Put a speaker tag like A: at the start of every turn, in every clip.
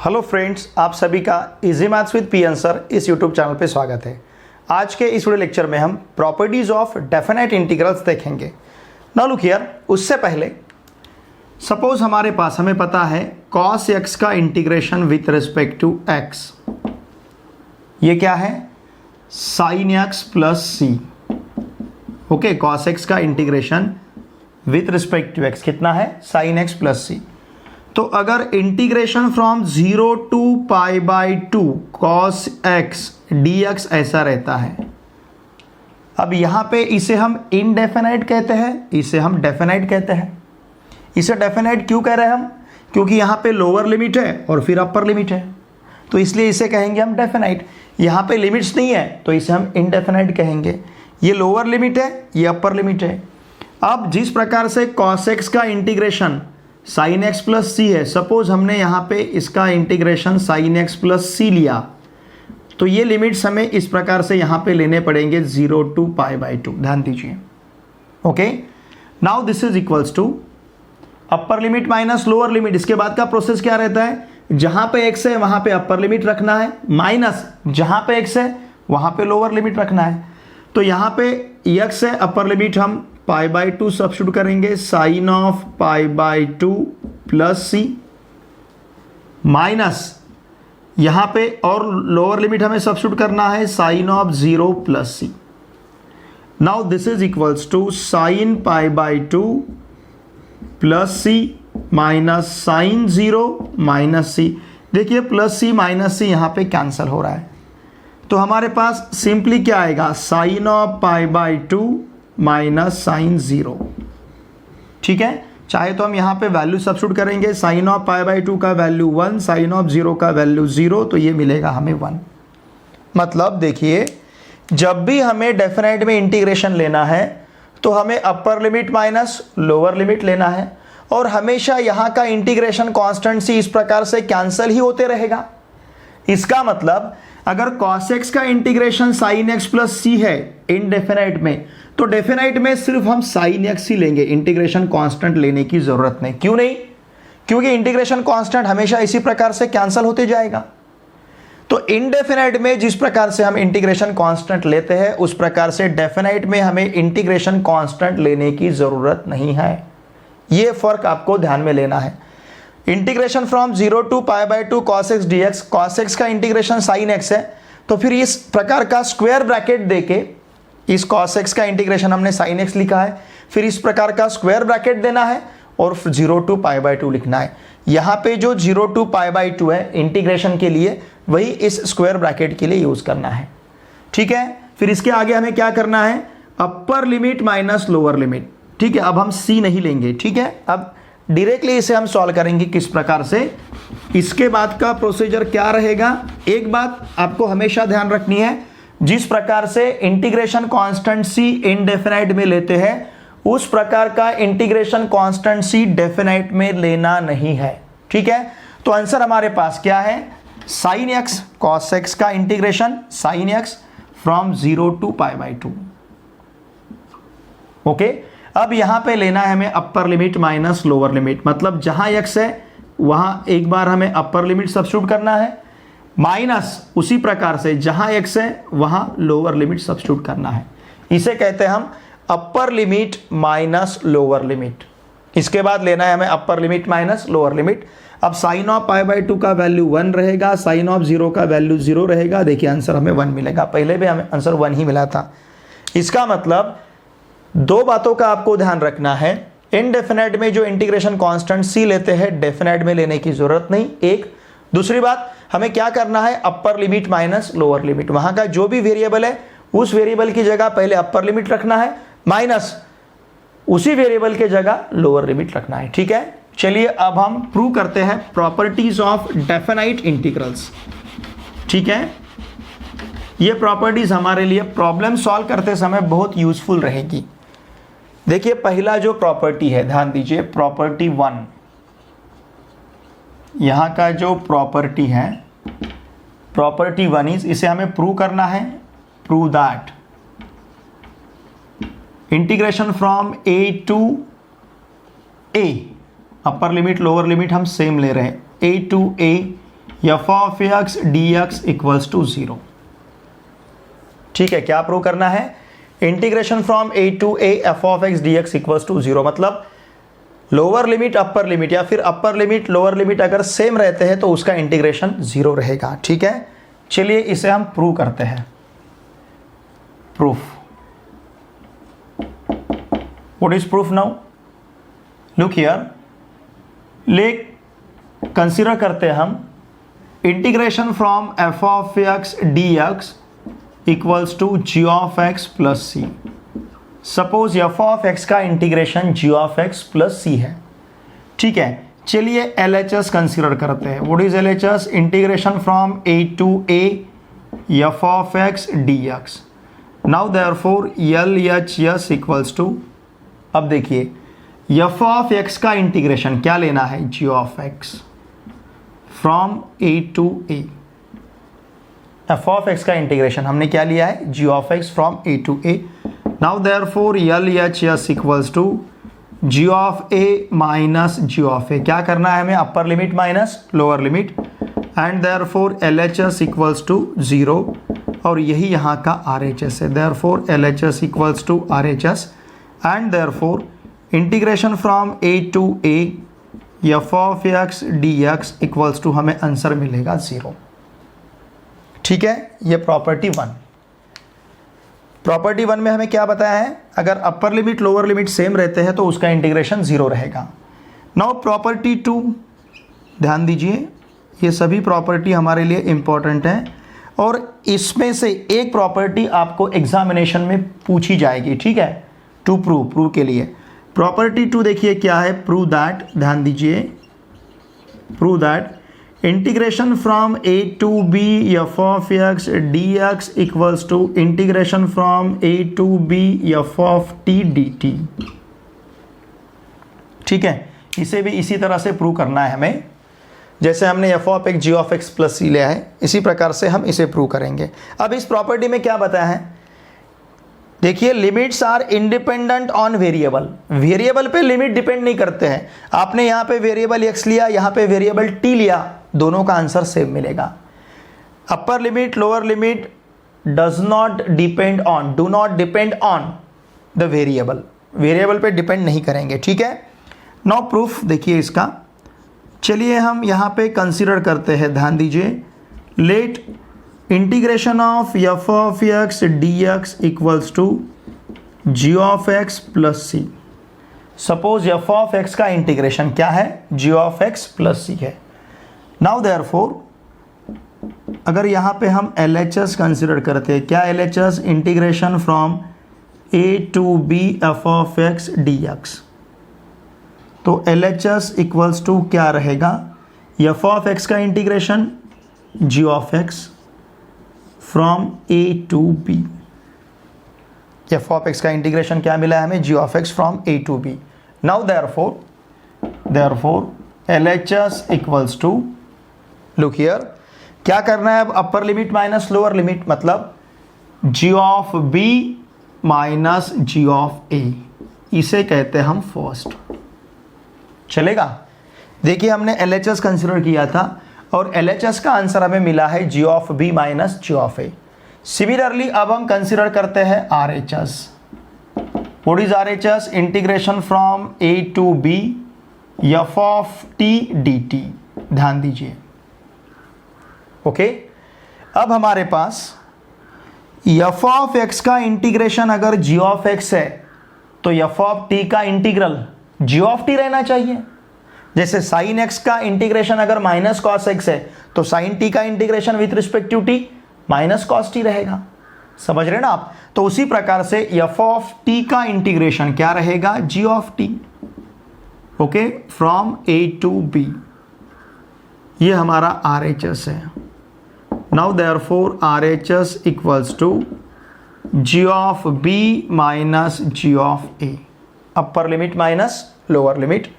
A: Hello friends, आप सभी का easy maths with P answer इस यूट्यूब चैनल पे स्वागत है। आज के इस वीडियो लेक्चर में हम प्रॉपर्टीज ऑफ डेफिनेट इंटीग्रल्स देखेंगे। नाउ लुक हियर, उससे पहले सपोज हमारे पास हमें पता है cos x का integration with respect to x, ये क्या है sin x plus c. Okay, cos x का integration with respect to x कितना है sin x प्लस सी। तो अगर integration from 0 to pi by 2 cos x dx ऐसा रहता है, अब यहां पे इसे हम इनडेफिनाइट कहते हैं, इसे हम डेफिनाइट कहते हैं। इसे डेफिनाइट क्यों कह रहे हैं हम? क्योंकि यहां पे लोअर लिमिट है और फिर अपर लिमिट है, तो इसलिए इसे कहेंगे हम डेफिनाइट। यहां पे लिमिट्स नहीं है तो इसे हम इनडेफिनाइट कहेंगे। ये लोअर लिमिट है, ये अपर लिमिट है। अब जिस प्रकार से cos x का integration sin x plus c है, सपोज हमने यहाँ पे इसका integration sin x plus c लिया, तो ये लिमिट्स हमें इस प्रकार से यहाँ पे लेने पड़ेंगे 0 टू पाई बाई 2। ध्यान दीजिए। Okay, now this is equals to upper limit minus lower limit. इसके बाद का प्रोसेस क्या रहता है? जहाँ पे x है वहाँ पे अपर लिमिट रखना है, माइनस जहाँ पे x है वहाँ पे लोअर लिमिट रखना है। तो यहाँ पे x है, अपर लिमिट हम पाई बाई 2 सब्स्टिट्यूट करेंगे, sine of pi by 2 plus c, minus यहां पे और लोअर लिमिट हमें सब्स्टिट्यूट करना है sine of 0 plus c. Now this is equals to sine pi by 2 plus c minus sine 0 minus c. देखिए plus c minus सी यहां पे cancel हो रहा है, तो हमारे पास सिंपली क्या आएगा, sine of pi by 2 minus sine 0। ठीक है, चाहे तो हम यहाँ पे वैल्यू सब्स्टिट्यूट करेंगे, साइन ऑफ पाई बाई 2 का वैल्यू 1, साइन ऑफ 0 का वैल्यू 0, तो ये मिलेगा हमें 1। मतलब देखिए, जब भी हमें डेफिनेट में इंटीग्रेशन लेना है तो हमें upper limit minus lower limit लेना है, और हमेशा यहाँ का इंटीग्रेशन कॉन्स्टेंट इस प्रकार से कैंसिल ही होते रहेगा। इसका मतलब अगर cos x का integration sin x plus c है इनडेफिनाइट में, तो डेफिनाइट में सिर्फ हम sin x ही लेंगे, इंटीग्रेशन कांस्टेंट लेने की जरूरत नहीं। क्यों नहीं? क्योंकि इंटीग्रेशन कांस्टेंट हमेशा इसी प्रकार से कैंसिल होते जाएगा। तो इनडेफिनाइट में जिस प्रकार से हम इंटीग्रेशन कांस्टेंट लेते हैं, उस प्रकार से डेफिनाइट में हमें इंटीग्रेशन कांस्टेंट लेने की जरूरत नहीं है। यह फर्क आपको ध्यान में लेना है। Integration from 0 to pi by 2 cos x dx, cos x का इंटीग्रेशन sin x है, तो फिर इस प्रकार का स्क्वायर ब्रैकेट देके, इस cos x का इंटीग्रेशन हमने sin x लिखा है, फिर इस प्रकार का स्क्वायर ब्रैकेट देना है और 0 टू पाई बाई 2 लिखना है। यहाँ पे जो 0 टू पाई बाई 2 है इंटीग्रेशन के लिए, वही इस स्क्वायर ब्रैकेट के लिए यूज करना है। ठीक है, फिर इसके आगे हमें क्या करना है, upper limit minus lower limit. ठीक है, अब हम c नहीं लेंगे। ठीक है, अब डायरेक्टली इसे हम सॉल्व करेंगे किस प्रकार से। इसके बाद का प्रोसीजर क्या रहेगा, एक बात आपको हमेशा ध्यान रखनी है, जिस प्रकार से इंटीग्रेशन कांस्टेंट सी इनडेफिनाइट में लेते हैं, उस प्रकार का इंटीग्रेशन कांस्टेंट सी डेफिनाइट में लेना नहीं है। ठीक है, तो आंसर हमारे पास क्या है, साइन एक्स कॉस एक्स का integration sine x from 0 to pi by 2। Okay, अब यहां पे लेना है हमें upper limit minus lower limit, मतलब जहां x है वहां एक बार हमें अपर लिमिट सब्स्टिट्यूट करना है, माइनस उसी प्रकार से जहां x है वहां लोअर लिमिट सब्स्टिट्यूट करना है। इसे कहते हैं हम अपर लिमिट माइनस लोअर लिमिट। इसके बाद लेना है हमें upper limit minus lower limit. अब साइन ऑफ पाई बाई 2 का वैल्यू 1 रहेगा, साइन ऑफ 0 का वैल्यू 0 रहेगा। देखिए आंसर हमें 1 मिलेगा, पहले भी हमें आंसर 1 ही मिला था। इसका मतलब दो बातों का आपको ध्यान रखना है, इनडेफिनाइट में जो इंटीग्रेशन कांस्टेंट सी लेते हैं डेफिनाइट में लेने की जरूरत नहीं। एक दूसरी बात, हमें क्या करना है, upper limit minus lower limit. वहां का जो भी वेरिएबल है उस वेरिएबल की जगह पहले अपर लिमिट रखना है, माइनस उसी वेरिएबल के जगह लोअर लिमिट रखना है। ठीक है, चलिए अब हम प्रूव करते हैं प्रॉपर्टीज ऑफ डेफिनाइट इंटीग्रल्स। ठीक है, ये प्रॉपर्टीज हमारे लिए प्रॉब्लम सॉल्व करते समय बहुत यूजफुल रहेगी। देखिए पहला जो प्रॉपर्टी है, ध्यान दीजिए, प्रॉपर्टी 1, यहां का जो प्रॉपर्टी है प्रॉपर्टी 1 इज, इसे हमें प्रूव करना है, prove that integration from a to a, upper limit lower limit हम सेम ले रहे हैं, a to a f of x d x equals to 0। ठीक है, क्या प्रूव करना है? Integration from a to a f of x d x equals to 0, मतलब लोअर लिमिट अपर लिमिट या फिर अपर लिमिट लोअर लिमिट अगर same रहते हैं तो उसका इंटीग्रेशन 0 रहेगा। ठीक है, चलिए इसे हम प्रूव करते हैं। Proof, what is proof now? Look here, consider करते हैं हम integration from f of x d x equals to g of x plus c. Suppose f of x का integration g of x plus c है। ठीक है, चलिए LHS consider करते हैं। What is LHS? Integration from a to a f of x d x. Now therefore LHS equals to, अब देखिए f of x का इंटीग्रेशन क्या लेना है? G of x from a to a. F of x का integration हमने क्या लिया है? G of x from a to a. Now therefore LHS equals to g of a minus g of a. क्या करना है हमें? Upper limit minus lower limit, and therefore LHS equals to 0, और यही यहाँ का RHS है। Therefore LHS equals to RHS, and therefore integration from a to a f of x d x equals to, हमें आंसर मिलेगा 0। ठीक है, ये प्रॉपर्टी 1। प्रॉपर्टी 1 में हमें क्या बताया है? अगर अपर लिमिट लोअर लिमिट सेम रहते हैं तो उसका इंटीग्रेशन 0 रहेगा। नाउ प्रॉपर्टी 2, ध्यान दीजिए, ये सभी प्रॉपर्टी हमारे लिए इंपॉर्टेंट है और इसमें से एक प्रॉपर्टी आपको एग्जामिनेशन में पूछी जाएगी। ठीक है, टू प्रूव के लिए प्रॉपर्टी 2 देखिए क्या है? प्रूव दैट, ध्यान दीजिए, prove that integration from a to b f of x d x equals to integration from a to b f of t d t. ठीक है, इसे भी इसी तरह से प्रूव करना है हमें, जैसे हमने f of x g of x plus c लिया है, इसी प्रकार से हम इसे प्रूव करेंगे। अब इस प्रॉपर्टी में क्या बताया है? देखिए, limits are independent on variable. Variable पे लिमिट डिपेंड नहीं करते हैं। आपने यहाँ पे वेरिएबल एक्स लिया, यहाँ पे वेरिएबल टी लिया, दोनों का आंसर सेम मिलेगा। अपर limit lower limit does not depend on, do not depend on the variable, variable पे डिपेंड नहीं करेंगे। ठीक है, नाउ प्रूफ देखिए इसका। चलिए हम यहाँ पे कंसीडर करते हैं, ध्यान दीजिए, let integration of f of x d x equals to g of x plus c. Suppose f of x का इंटीग्रेशन क्या है? G of x plus c है। नाउ देयरफॉर अगर यहाँ पे हम LHS कंसिडर करते हैं, क्या LHS? Integration from a to b f of x d x, तो LHS इक्वल्स टू क्या रहेगा? एफ ऑफ एक्स का integration g of x from a to b. F of x का इंटीग्रेशन क्या मिला है हमें? G of x from a to b. Now therefore LHS equals to, look here, क्या करना है अब? Upper limit minus lower limit, मतलब g of b minus g of ए, इसे कहते हैं हम फर्स्ट। चलेगा? देखिए हमने LHS कंसिडर किया था और LHS का आंसर हमें मिला है g of b minus g of a. Similarly अब हम कंसिडर करते हैं RHS। What is RHS? Integration from a to b f of t d t. ध्यान दीजिए, ओके। अब हमारे पास एफ ऑफ एक्स का इंटीग्रेशन अगर जी ऑफ एक्स है तो एफ ऑफ टी का इंटीग्रल जी ऑफ टी रहना चाहिए। जैसे साइन एक्स का इंटीग्रेशन अगर माइनस कॉस एक्स है तो साइन टी का integration with respect to t minus cos t रहेगा। समझ रहे ना आप? तो उसी प्रकार से एफ ऑफ टी का इंटीग्रेशन क्या रहेगा? G of t, okay, from a to b. ये हमारा RHS है। Now therefore RHS equals to g of b minus g of a, upper limit minus lower limit,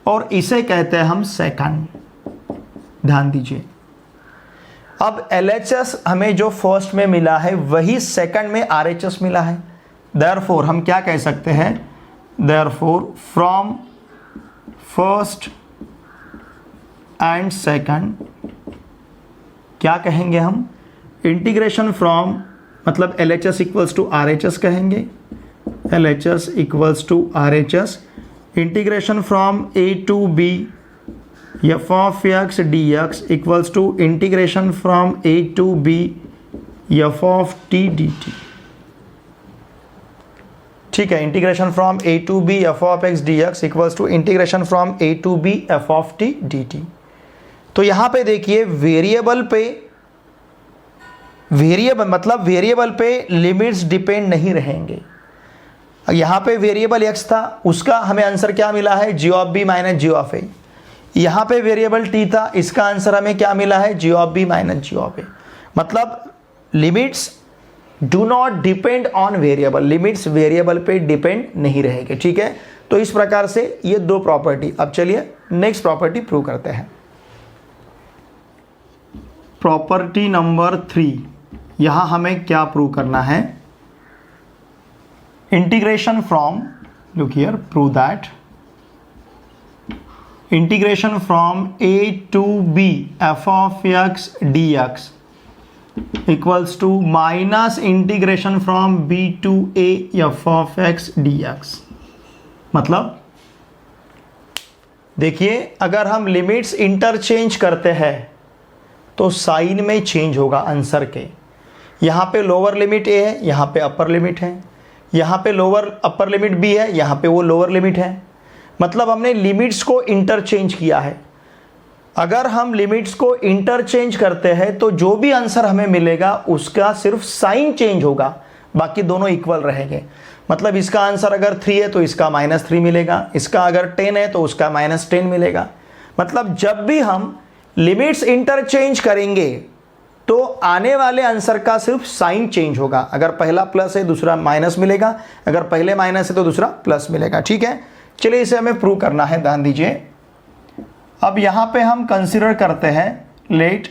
A: और इसे कहते हैं हम सेकंड। ध्यान दीजिए, अब LHS हमें जो फर्स्ट में मिला है वही सेकंड में RHS मिला है। देयरफॉर हम क्या कह सकते हैं? Therefore from first and second क्या कहेंगे हम, इंटीग्रेशन फ्रॉम मतलब LHS इक्वल्स टू RHS कहेंगे, LHS equals to RHS, integration from A to B f of x dx equals to integration from A to B f of t dt। ठीक है, integration from A to B f of x dx equals to integration from A to B f of t dt। तो यहां पे देखिए variable पे limits depend नहीं रहेंगे। यहां पे वेरिएबल x था, उसका हमें आंसर क्या मिला है, g of b minus g of a। यहां पे वेरिएबल t था, इसका आंसर हमें क्या मिला है, g of b minus g of a। मतलब limits do not depend on variable, limits variable पे डिपेंड नहीं रहेंगे। ठीक है, तो इस प्रकार से ये दो प्रॉपर्टी। अब चलिए नेक्स्ट प्रॉपर्टी प्रूव करते हैं। प्रॉपर्टी नंबर 3, यहां हमें क्या प्रूव करना है, integration from, look here, prove that integration from a to b f of x dx equals to minus integration from b to a f of x dx। मतलब देखिए, अगर हम लिमिट्स इंटरचेंज करते हैं तो साइन में चेंज होगा answer के। यहाँ पे लोअर लिमिट a है, यहाँ पे अपर लिमिट है, यहाँ पे लोअर अपर लिमिट b है, यहाँ पे वो लोअर लिमिट है। मतलब हमने लिमिट्स को इंटरचेंज किया है। अगर हम लिमिट्स को इंटरचेंज करते हैं तो जो भी आंसर हमें मिलेगा उसका सिर्फ साइन चेंज होगा, बाकी दोनों इक्वल रहेंगे। मतलब इसका आंसर अगर 3 है तो इसका -3 मिलेगा, इसका अगर 10 है तो उसका -10 मिलेगा। मतलब जब भी हम लिमिट्स इंटरचेंज करेंगे तो आने वाले आंसर का सिर्फ साइन चेंज होगा। अगर पहला प्लस है दूसरा माइनस मिलेगा, अगर पहले माइनस है तो दूसरा प्लस मिलेगा। ठीक है, चलिए इसे हमें प्रूव करना है, ध्यान दीजिए। अब यहां पे हम कंसीडर करते हैं, let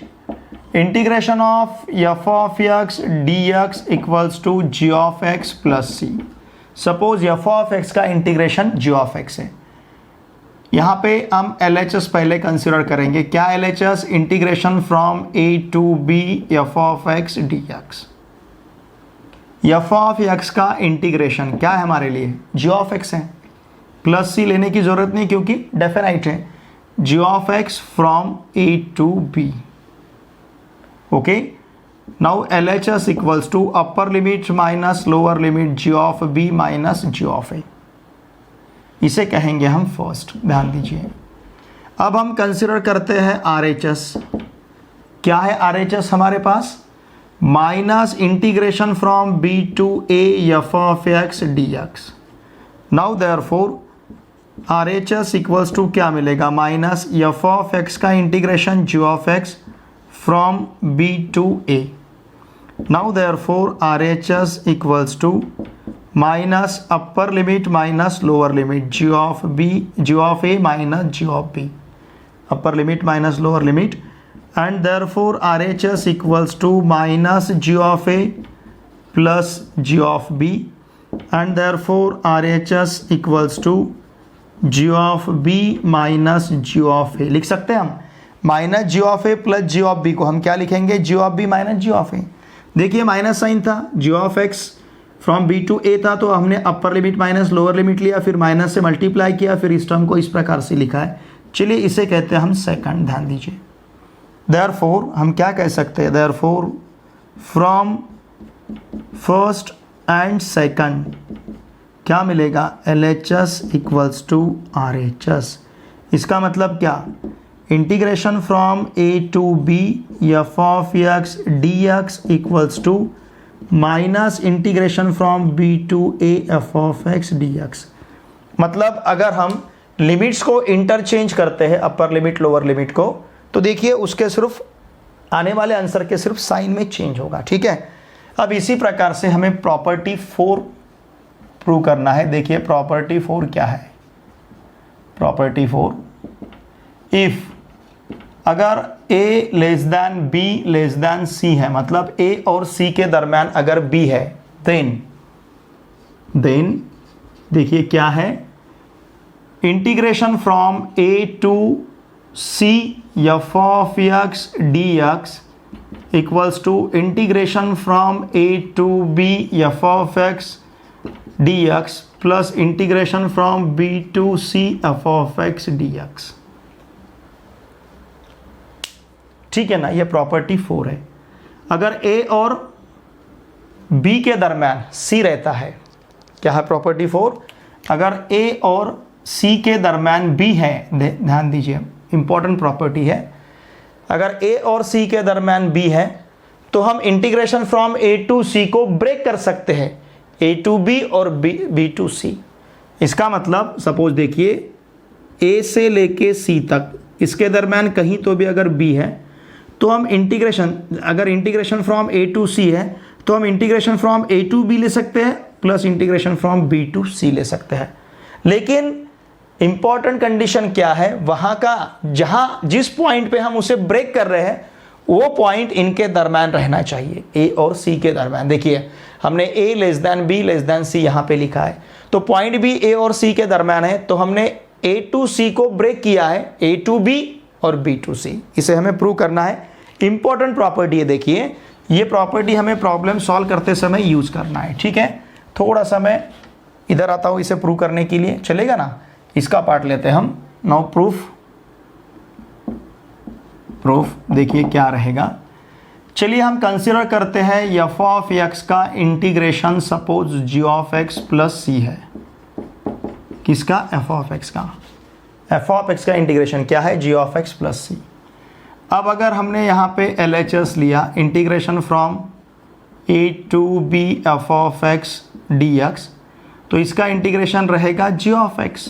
A: integration of f of x dx equals to g of x plus c। Suppose f of x का इंटीग्रेशन g of x है। यहां पे हम LHS पहले कंसीडर करेंगे। क्या LHS, integration from a to b f of x dx। f of x का integration क्या है हमारे लिए, g of x है, प्लस c लेने की जरूरत नहीं क्योंकि डेफिनाइट है, g of x from a to b। Okay, now LHS equals to upper limit minus lower limit g of b minus g of a। इसे कहेंगे हम फर्स्ट, ध्यान दीजिए। अब हम कंसिडर करते हैं RHS। क्या है RHS हमारे पास, minus integration from b to a f of x dx। Now therefore RHS equals to क्या मिलेगा, माइनस f of x का integration g of x from b to a। नाउ therefore RHS equals to minus upper limit minus lower limit g of a minus g of b, upper limit minus lower limit, and therefore RHS equals to minus g of a plus g of b, and therefore RHS equals to g of b minus g of a। लिख सकते हैं हम minus g of a plus g of b को हम क्या लिखेंगे, g of b minus g of a। देखिए minus sign था, g of x from b to a था, तो हमने upper limit minus lower limit लिया, फिर माइनस से मल्टीप्लाई किया, फिर इस टर्म को इस प्रकार से लिखा है। चलिए इसे कहते हैं हम सेकंड, ध्यान दीजिए। देयरफॉर हम क्या कह सकते हैं, therefore from first and second क्या मिलेगा, LHS इक्वल्स टू RHS। इसका मतलब क्या, integration from a to b f of x dx equals to minus integration from b to a f of x dx। मतलब अगर हम लिमिट्स को interchange करते हैं, अपर लिमिट लोअर लिमिट को, तो देखिए उसके सिर्फ आने वाले आंसर के सिर्फ साइन में चेंज होगा। ठीक है, अब इसी प्रकार से हमें प्रॉपर्टी 4 प्रूव करना है। देखिए प्रॉपर्टी 4 क्या है, प्रॉपर्टी 4, इफ अगर a less than b less than c है, मतलब a और c के दरम्यान अगर b है, देन देखिए क्या है, integration from a to c f of x dx equals to integration from a to b f of x d x plus integration from b to c f of x d x. ठीक है ना, ये property 4 है। अगर ए और B के दरम्यान सी रहता है, क्या है प्रॉपर्टी 4, अगर ए और सी के दरम्यान बी है, ध्यान दीजिए इंपॉर्टेंट प्रॉपर्टी है, अगर ए और सी के दरम्यान बी है तो हम integration from a to c को ब्रेक कर सकते हैं, ए टू बी और बी टू सी। इसका मतलब सपोज देखिए ए से लेके सी तक इसके दरम्यान कहीं तो भी अगर बी है तो हम इंटीग्रेशन, अगर integration from a to c है तो हम integration from a to b ले सकते हैं plus integration from b to c ले सकते हैं। लेकिन इंपॉर्टेंट कंडीशन क्या है, वहां का जहां जिस पॉइंट पे हम उसे ब्रेक कर रहे हैं वो पॉइंट इनके दरम्यान रहना चाहिए, ए और सी के दरम्यान। देखिए हमने a less than b less than c यहां पे लिखा है, तो पॉइंट भी ए और सी के दरम्यान है, तो हमने ए टू सी को ब्रेक किया है, ए टू बी और बी टू सी। इसे हमें प्रूव करना है, इंपॉर्टेंट प्रॉपर्टी है। देखिए ये प्रॉपर्टी हमें प्रॉब्लम सॉल्व करते समय यूज करना है। ठीक है, थोड़ा सा मैं इधर आता हूं इसे प्रूव करने के लिए, चलेगा ना। इसका पार्ट लेते हैं हम। नाउ प्रूफ देखिए क्या रहेगा। चलिए हम कंसीडर करते हैं एफ ऑफ एक्स का integration, suppose g of x plus c है। किसका? एफ ऑफ एक्स का। एफ ऑफ एक्स का इंटीग्रेशन क्या है? G of x plus c. अब अगर हमने यहाँ पे एल एच एस लिया, integration from a to b f of x d x, तो इसका इंटीग्रेशन रहेगा g of x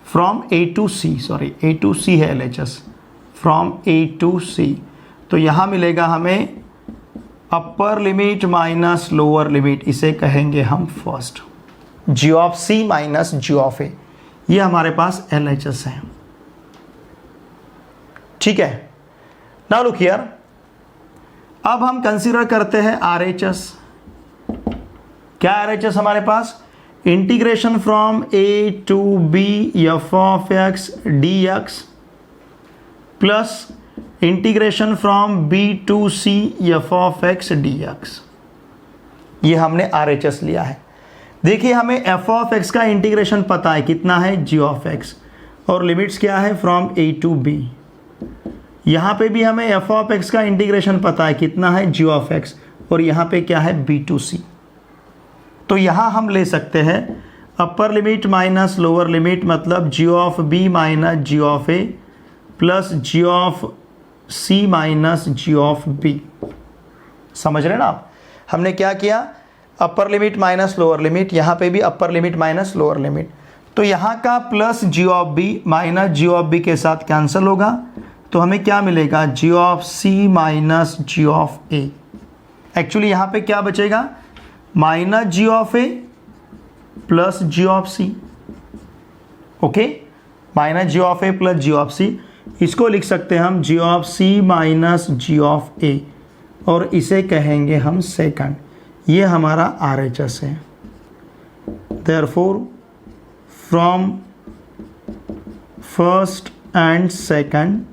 A: from a to c, sorry a to c है L H S, from a to c. तो यहाँ मिलेगा हमें upper limit minus lower limit, इसे कहेंगे हम first, g of c minus g of a. ये हमारे पास एल एच एस है। ठीक है, नाउ लुक हियर, अब हम कंसीडर करते हैं आर एच एस। क्या आर एच एस हमारे पास? Integration from a to b f of x d x plus integration from b to c f of x d x. ये हमने R H S लिया है। देखिए हमें एफ ऑफ एक्स का इंटीग्रेशन पता है, कितना है? जी ऑफ एक्स, और लिमिट्स क्या है? From a to b. यहाँ पे भी हमें एफ ऑफ एक्स का इंटीग्रेशन पता है, कितना है? जी ऑफ एक्स, और यहाँ पे क्या है? B to c. तो यहाँ हम ले सकते हैं upper limit minus lower limit, मतलब g of b minus g of a plus g of c minus g of b. समझ रहे ना आप? हमने क्या किया? Upper limit minus lower limit, यहाँ पे भी upper limit minus lower limit. तो यहाँ का plus g of b minus g of b के साथ कैंसिल होगा, तो हमें क्या मिलेगा? G of c minus g of a. Actually यहाँ पे क्या बचेगा? Minus g of a plus g of c. Okay, minus g of a plus g of c, इसको लिख सकते हैं हम g of c minus g of a, और इसे कहेंगे हम सेकंड। ये हमारा आर एच एस है। Therefore from first and second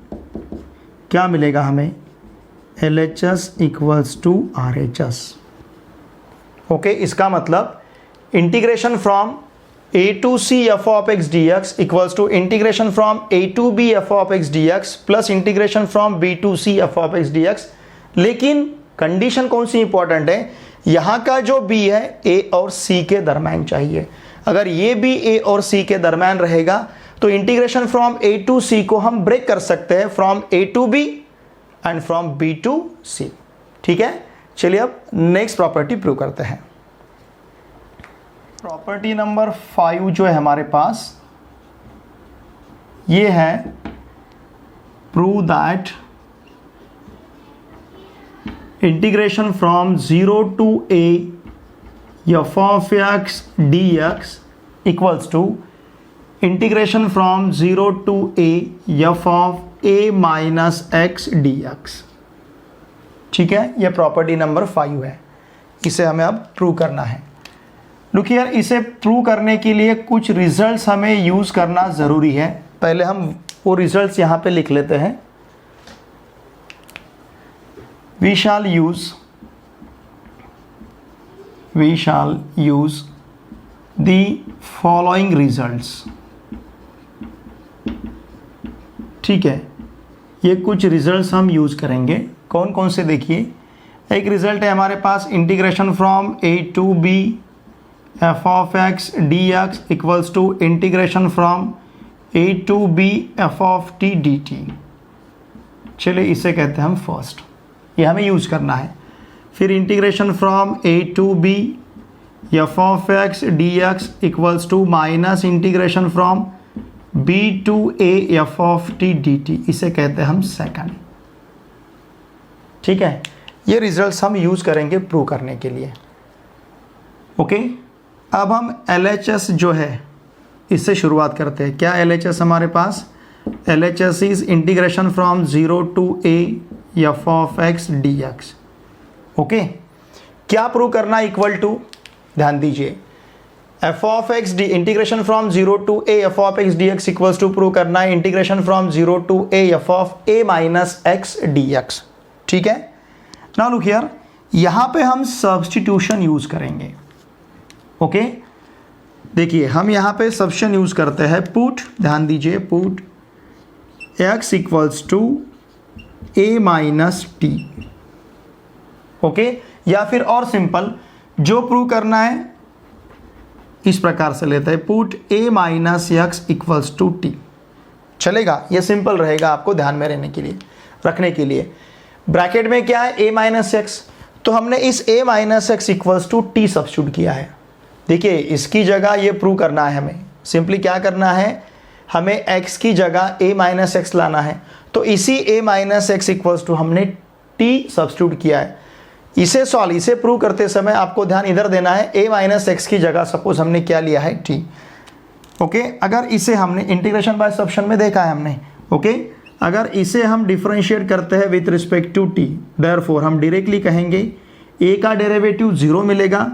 A: क्या मिलेगा हमें? L H S equals to R H S. Okay, इसका मतलब integration from a to c f of x d x equals to integration from a to b f of x d x plus integration from b to c f of x d x. लेकिन condition कौन सी important है? यहाँ का जो B है ए और सी के दरम्यान चाहिए। अगर ये भी ए और सी के दरम्यान रहेगा तो integration from a to c को हम ब्रेक कर सकते हैं, from a to b and from b to c. ठीक है, चलिए अब नेक्स्ट प्रॉपर्टी प्रूव करते हैं। प्रॉपर्टी नंबर 5 जो है हमारे पास, ये है prove that integration from 0 to a f of x d x equals to integration from 0 to a f of a minus x d x. ठीक है, यह प्रॉपर्टी नंबर 5 है। इसे हमें अब प्रूव करना है। लुक हियर, इसे प्रूव करने के लिए कुछ रिजल्ट्स हमें यूज़ करना ज़रूरी है। पहले हम वो रिजल्ट्स यहाँ पे लिख लेते हैं। we shall use the following results। ठीक है, ये कुछ रिजल्ट्स हम यूज़ करेंगे। कौन कौन से देखिए, एक रिजल्ट है हमारे पास integration from a to b f of x dx equals to integration from a to b f of t dt। चलिए इसे कहते हैं हम फर्स्ट, ये हमें यूज़ करना है। फिर integration from a to b f of x dx equals to minus integration from b to a f of t dt, इसे कहते हैं हम सेकंड। ठीक है, ये रिजल्ट्स हम यूज़ करेंगे प्रूव करने के लिए। ओके, अब हम LHS जो है इससे शुरुआत करते हैं। क्या LHS हमारे पास, LHS is integration from 0 to a f of x dx। Okay, क्या प्रूव करना, इक्वल टू, ध्यान दीजिए, f of x d integration from 0 to a f of x dx equals to prove करना है integration from 0 to a f of a minus x dx। ठीक है, now look here, यहां पे हम सब्स्टिट्यूशन यूज करेंगे। ओके, देखिए हम यहां पे सब्स्टिट्यूशन यूज करते हैं, पुट, ध्यान दीजिए, put x equals to a minus t। ओके, या फिर और सिंपल जो प्रूव करना है इस प्रकार से लेते हैं, put a minus x equals to t. चलेगा, ये सिंपल रहेगा आपको ध्यान में रहने के लिए, रखने के लिए। ब्रैकेट में क्या है, a माइनस एक्स, तो हमने इस a minus x equals to t substitute किया है। देखिए इसकी जगह ये प्रूव करना है हमें, सिंपली क्या करना है, हमें x की जगह a माइनस एक्स लाना है। तो इसी a minus x equals to हमने t सब्स्टिट्यूट किया है। इसे प्रूव करते समय आपको ध्यान इधर देना है, a माइनस एक्स की जगह सपोज हमने क्या लिया है, t। ओके, अगर इसे हमने इंटीग्रेशन बाय सब्स्टिट्यूशन में देखा है हमने। ओके, अगर इसे हम डिफरेंशिएट करते हैं with respect to t, therefore हम डायरेक्टली कहेंगे a का डेरिवेटिव 0 मिलेगा,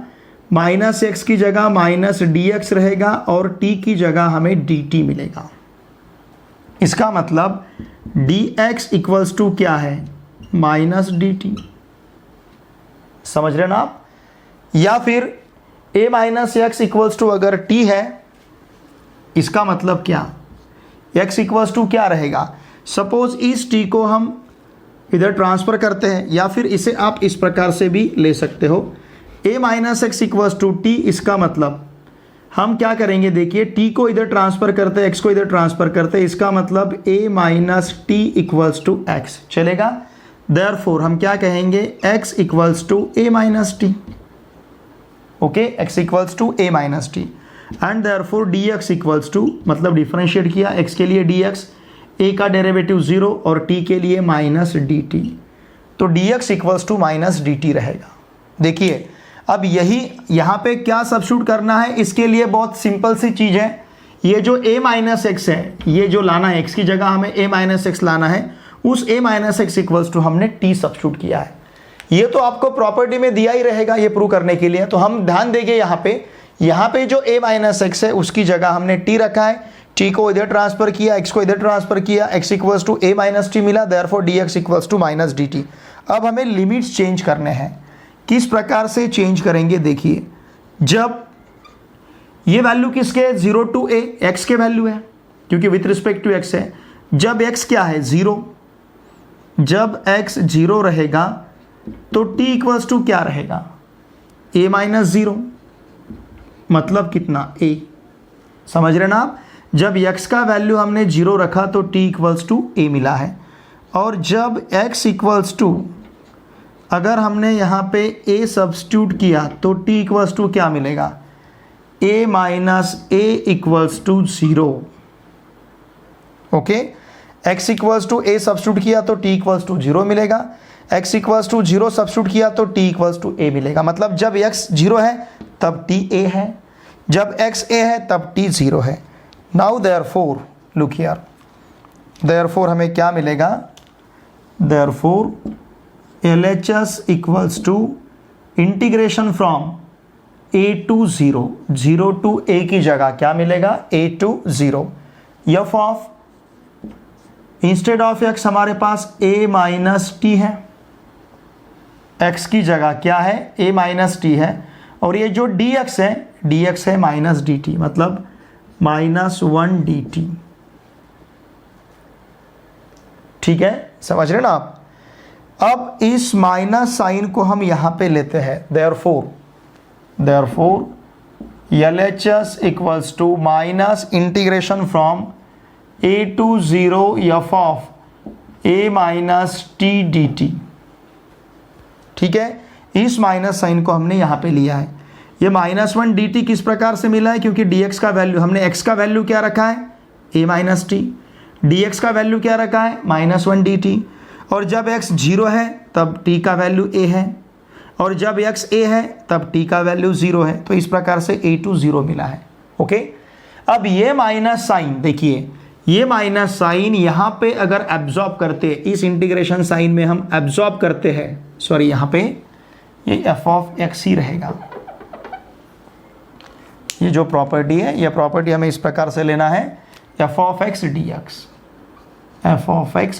A: माइनस एक्स की जगह माइनस dx रहेगा और t की जगह हमें dt मिलेगा। इसका मतलब dx इक्वल्स टू क्या है, माइनस dt। समझ रहे ना आप, या फिर a minus x equals to अगर t है, इसका मतलब क्या, x इक्वल्स टू क्या रहेगा, सपोज इस t को हम इधर ट्रांसफर करते हैं, या फिर इसे आप इस प्रकार से भी ले सकते हो, a minus x equals to t. इसका मतलब हम क्या करेंगे, देखिए t को इधर ट्रांसफर करते हैं, x को इधर ट्रांसफर करते हैं, इसका मतलब a minus t equals to x. चलेगा, देयरफॉर हम क्या कहेंगे, x equals to a minus t. ओके, x equals to a minus t and therefore dx equals to, मतलब डिफरेंशिएट किया, x के लिए dx, a का डेरिवेटिव 0 और t के लिए माइनस dt, तो dx equals to minus dt रहेगा। देखिए अब यही यहाँ पे क्या सब्स्टिट्यूट करना है, इसके लिए बहुत सिंपल सी चीज़ है, ये जो a माइनस एक्स है, ये जो लाना है, x की जगह हमें a माइनस एक्स लाना है, उस a minus x equals to हमने t सब्स्टिट्यूट किया है। ये तो आपको प्रॉपर्टी में दिया ही रहेगा ये प्रूव करने के लिए, तो हम ध्यान देंगे यहाँ पे जो a माइनस एक्स है उसकी जगह हमने t रखा है, t को इधर ट्रांसफर किया, x को इधर ट्रांसफर किया, x equals to a minus t मिला, therefore dx equals to minus dt। अब हमें लिमिट्स चेंज करने हैं, किस प्रकार से चेंज करेंगे, देखिए जब ये वैल्यू किसके, 0 टू a, x के वैल्यू है क्योंकि विथ रिस्पेक्ट टू x है। जब x क्या है, 0, जब x 0 रहेगा तो t इक्वल्स टू क्या रहेगा, a माइनस 0, मतलब कितना, a। समझ रहे ना आप, जब x का वैल्यू हमने 0 रखा तो t इक्वल्स टू a मिला है, और जब x इक्वल्स टू, अगर हमने यहाँ पे a सब्स्टिट्यूट किया तो t इक्वल्स टू क्या मिलेगा, a minus a equals to 0। Okay, x equals to a substitute किया तो t इक्वल्स टू 0 मिलेगा, x इक्वल्स टू 0 सब्स्टिट्यूट किया तो t इक्वल्स टू a मिलेगा। मतलब जब x 0 है तब t a है, जब x a है तब t 0 है। Now therefore look here, therefore हमें क्या मिलेगा, therefore LHS equals to integration from a to 0, 0 to a की जगह क्या मिलेगा, a to 0, f of, instead of x हमारे पास a माइनस टी है, x की जगह क्या है, a माइनस टी है, और ये जो dx है माइनस डी टी, मतलब -1 dt। ठीक है, समझ रहे ना आप। अब इस माइनस साइन को हम यहां पे लेते हैं, therefore LHS equals to minus integration from a to 0 f of a minus t d t. ठीक है, इस माइनस साइन को हमने यहां पे लिया है। ये -1 dt किस प्रकार से मिला है, क्योंकि dx का वैल्यू, हमने x का वैल्यू क्या रखा है, a माइनस टी, dx का वैल्यू क्या रखा है, -1 dt, और जब x 0 है तब t का वैल्यू a है, और जब x a है तब t का वैल्यू 0 है। तो इस प्रकार से a to 0 मिला है। ओके, अब ये माइनस साइन देखिए, ये माइनस साइन यहाँ पे अगर एब्जॉर्ब करते, इस इंटीग्रेशन साइन में हम एब्जॉर्ब करते हैं, सॉरी यहाँ पे ये f ऑफ x ही रहेगा। ये जो प्रॉपर्टी है, ये प्रॉपर्टी हमें इस प्रकार से लेना है, f ऑफ x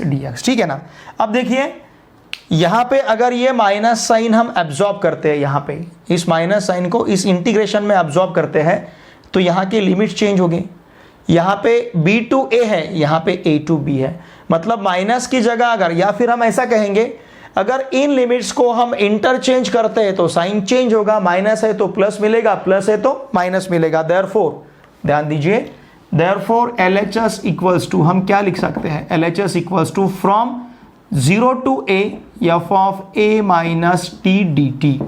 A: dx, ठीक है ना। अब देखिए यहाँ पे अगर ये माइनस साइन हम एब्जॉर्ब करते हैं, यहाँ पे इस माइनस साइन को इस इंटीग्रेशन में एब्जॉर्ब करते हैं, तो यहाँ के लिमिट चेंज हो गए। यहाँ पे b टू a है, यहाँ पे a टू b है, मतलब माइनस की जगह अगर, या फिर हम ऐसा कहेंगे, अगर इन लिमिट्स को हम इंटरचेंज करते हैं तो साइन चेंज होगा, माइनस है तो प्लस मिलेगा, प्लस है तो माइनस मिलेगा। देयरफॉर ध्यान दीजिए, देयरफॉर LHS इक्वल्स टू, हम क्या लिख सकते हैं, LHS equals to from 0 to a f of a minus t d t.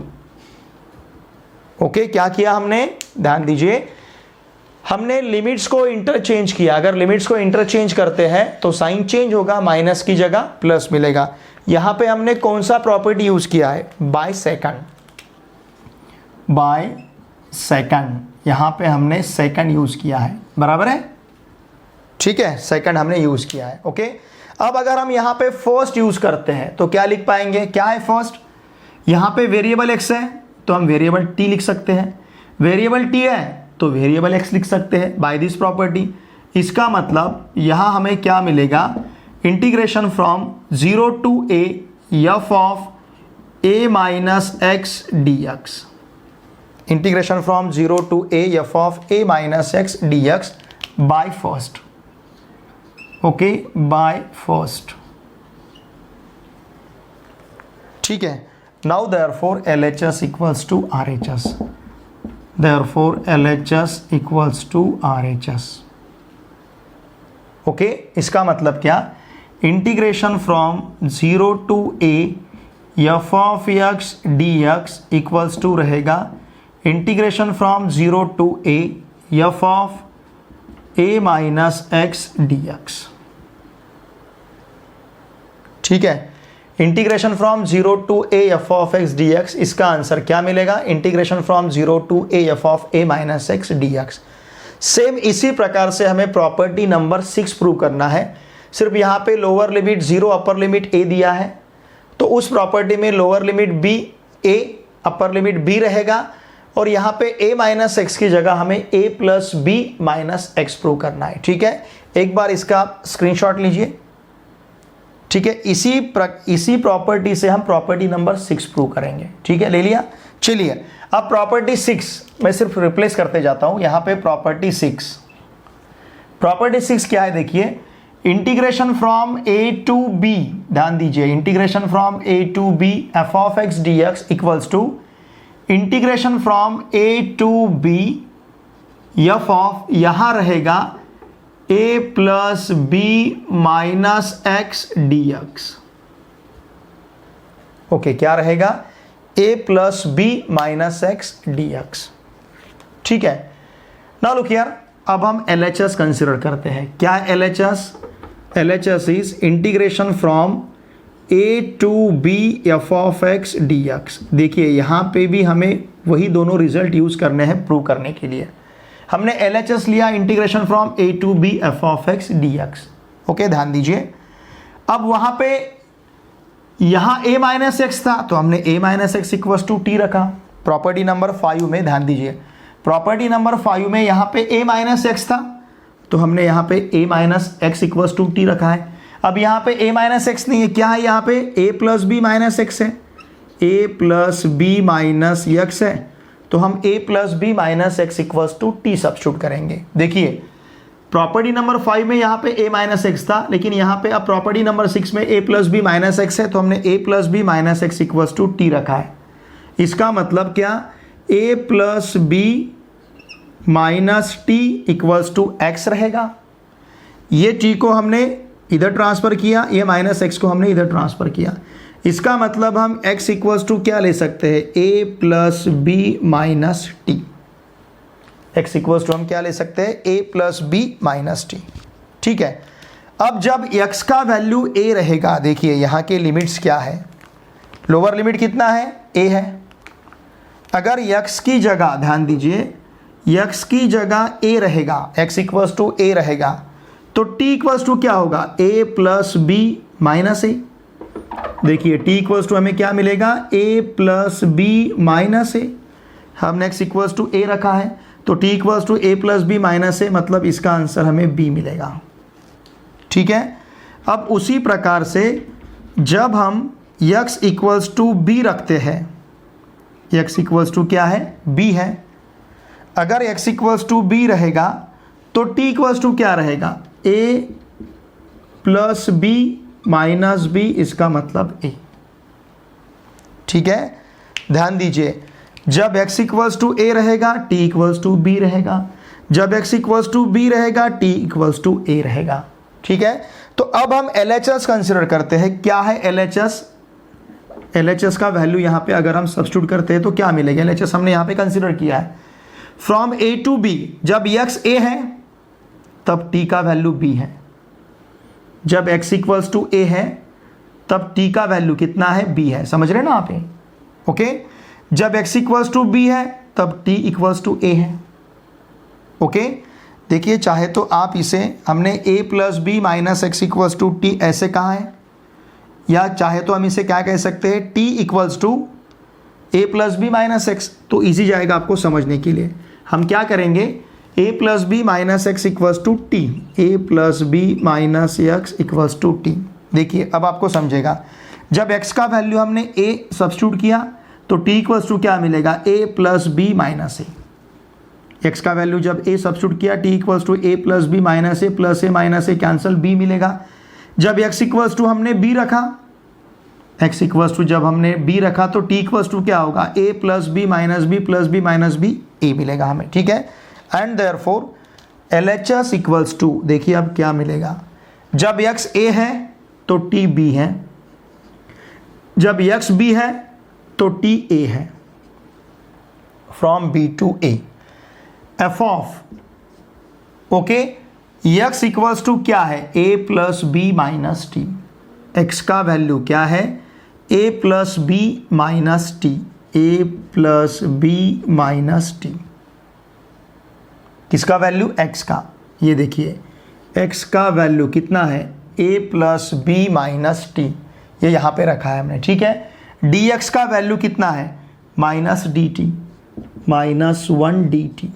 A: Okay, क्या किया हमने, ध्यान दीजिए, हमने लिमिट्स को इंटरचेंज किया। अगर लिमिट्स को इंटरचेंज करते हैं तो साइन चेंज होगा, माइनस की जगह प्लस मिलेगा। यहां पे हमने कौन सा प्रॉपर्टी यूज किया है, बाय सेकंड, यहां पे हमने सेकंड यूज किया है, बराबर है, ठीक है, सेकंड हमने यूज किया है। ओके, अब अगर हम यहां पे फर्स्ट यूज करते हैं तो क्या लिख पाएंगे, क्या है फर्स्ट, यहां पे वेरिएबल x है तो हम वेरिएबल t लिख सकते हैं, वेरिएबल t है तो वेरिएबल x लिख सकते हैं बाय दिस प्रॉपर्टी। इसका मतलब यहां हमें क्या मिलेगा, integration from 0 to a f of a minus x dx, integration from 0 to a f of a minus x dx by first. Okay, by first, ठीक है। Now therefore LHS equals to RHS, therefore LHS equals to RHS। Okay, इसका मतलब क्या, integration from 0 to a f of x dx equals to रहेगा integration from 0 to a f of a minus x dx। ठीक है, integration from 0 to a f of x dx, इसका answer क्या मिलेगा, integration from 0 to a f of a minus x dx। Same इसी प्रकार से हमें प्रॉपर्टी नंबर 6 प्रूव करना है, सिर्फ यहाँ पे lower limit 0 upper limit a दिया है, तो उस प्रॉपर्टी में lower limit b a upper limit b रहेगा, और यहाँ पे a माइनस एक्स की जगह हमें a plus b minus x prove करना है। ठीक है, एक बार इसका स्क्रीनशॉट लीजिए। ठीक है, इसी प्रॉपर्टी से हम प्रॉपर्टी नंबर 6 प्रूव करेंगे। ठीक है, ले लिया। चलिए अब प्रॉपर्टी 6 मैं सिर्फ रिप्लेस करते जाता हूं, यहां पे प्रॉपर्टी 6 क्या है, देखिए, integration from a to b, ध्यान दीजिए, integration from a to b f of x dx equals to integration from a to b f of, यहां रहेगा a plus b minus x dx। Okay, क्या रहेगा, a plus b minus x dx। ठीक है, now look here, अब हम LHS consider करते हैं। क्या LHS, LHS is integration from a to b f of x dx। देखिए यहां पे भी हमें वही दोनों रिजल्ट यूज करने हैं प्रूव करने के लिए। हमने LHS लिया integration from a to b f of x dx। Okay, ध्यान दीजिए, अब वहां पे यहां a माइनस एक्स था तो हमने a minus x equal to t रखा। प्रॉपर्टी नंबर 5 में ध्यान दीजिए, प्रॉपर्टी नंबर 5 में यहां पे a माइनस एक्स था तो हमने यहां पे a minus x equal to t रखा है। अब यहां पे a माइनस एक्स नहीं है, क्या है, यहां पे a plus b minus x है। A plus b minus x है, तो हम a plus b minus x equals to t substitute करेंगे। देखिए प्रॉपर्टी नंबर 5 में यहाँ पे a माइनस एक्स था, लेकिन यहाँ पे अब प्रॉपर्टी नंबर 6 में a plus b minus x है, तो हमने a plus b minus x equals to t रखा है। इसका मतलब क्या, a plus b minus t equals to x रहेगा। ये t को हमने इधर ट्रांसफ़र किया, ये माइनस एक्स को हमने इधर ट्रांसफ़र किया। इसका मतलब हम x इक्वल्स टू क्या ले सकते हैं, a plus b minus t. x equals to हम क्या ले सकते हैं, a plus b minus t. ठीक है, अब जब x का वैल्यू a रहेगा, देखिए यहाँ के लिमिट्स क्या है, लोअर लिमिट कितना है, a है। अगर x की जगह, ध्यान दीजिए, x की जगह a रहेगा, x इक्वल्स टू a रहेगा, तो t इक्वल्स टू क्या होगा, a plus b minus a. देखिए t इक्वल्स टू हमें क्या मिलेगा, a plus b minus a. हमने x इक्वल्स टू a रखा है, तो t equals to a plus b minus a, मतलब इसका आंसर हमें b मिलेगा। ठीक है, अब उसी प्रकार से जब हम x इक्वल्स टू b रखते हैं, x इक्वल्स टू क्या है, b है। अगर x इक्वल्स टू b रहेगा तो t इक्वल्स टू क्या रहेगा, a plus b minus b, इसका मतलब a। ठीक है, ध्यान दीजिए, जब x इक्वल्स टू a रहेगा t इक्वल्स टू b रहेगा, जब x इक्वल्स टू b रहेगा t इक्वल्स टू a रहेगा। ठीक है, तो अब हम LHS कंसिडर करते हैं। क्या है LHS, LHS का वैल्यू यहाँ पे अगर हम सब्स्टिट्यूट करते हैं तो क्या मिलेगा, LHS हमने यहाँ पे कंसिडर किया है, फ्रॉम a टू b, जब x a है तब t का वैल्यू b है, जब x इक्वल्स टू a है तब t का वैल्यू कितना है, b है। समझ रहे हैं ना आप ये, ओके। जब x इक्वल्स टू b है तब t इक्वल्स टू a है, ओके। देखिए चाहे तो आप इसे, हमने a plus b minus x equals to t ऐसे कहा है, या चाहे तो हम इसे क्या कह सकते हैं, t equals to a plus b minus x, तो ईजी जाएगा आपको समझने के लिए। हम क्या करेंगे, a plus b minus x equals to t, a plus b minus x equals to t. देखिए अब आपको समझेगा, जब x का वैल्यू हमने a सब्स्टिट्यूट किया तो t इक्वल्स टू क्या मिलेगा, a plus b minus a. x का वैल्यू जब a सब्स्टिट्यूट किया, t equals to a plus b minus a, plus a minus a cancel, b मिलेगा। जब x इक्वल्स टू हमने b रखा, x इक्वल्स टू जब हमने b रखा तो t इक्वल्स टू क्या होगा, a plus b minus b plus b minus b, a मिलेगा हमें। ठीक है, and therefore LHS equals to, देखिए अब क्या मिलेगा, जब x a है तो t b है, जब x b है तो t a है, from b to a। f of, okay, x equals to क्या है, a plus b minus t. x का वैल्यू क्या है, a plus b minus t, a plus b minus t. किसका value, x का। ये देखिए x का वैल्यू कितना है, a plus b minus t, ये यहाँ पे रखा है हमने। ठीक है, dx का वैल्यू कितना है, minus d T, minus 1 D T.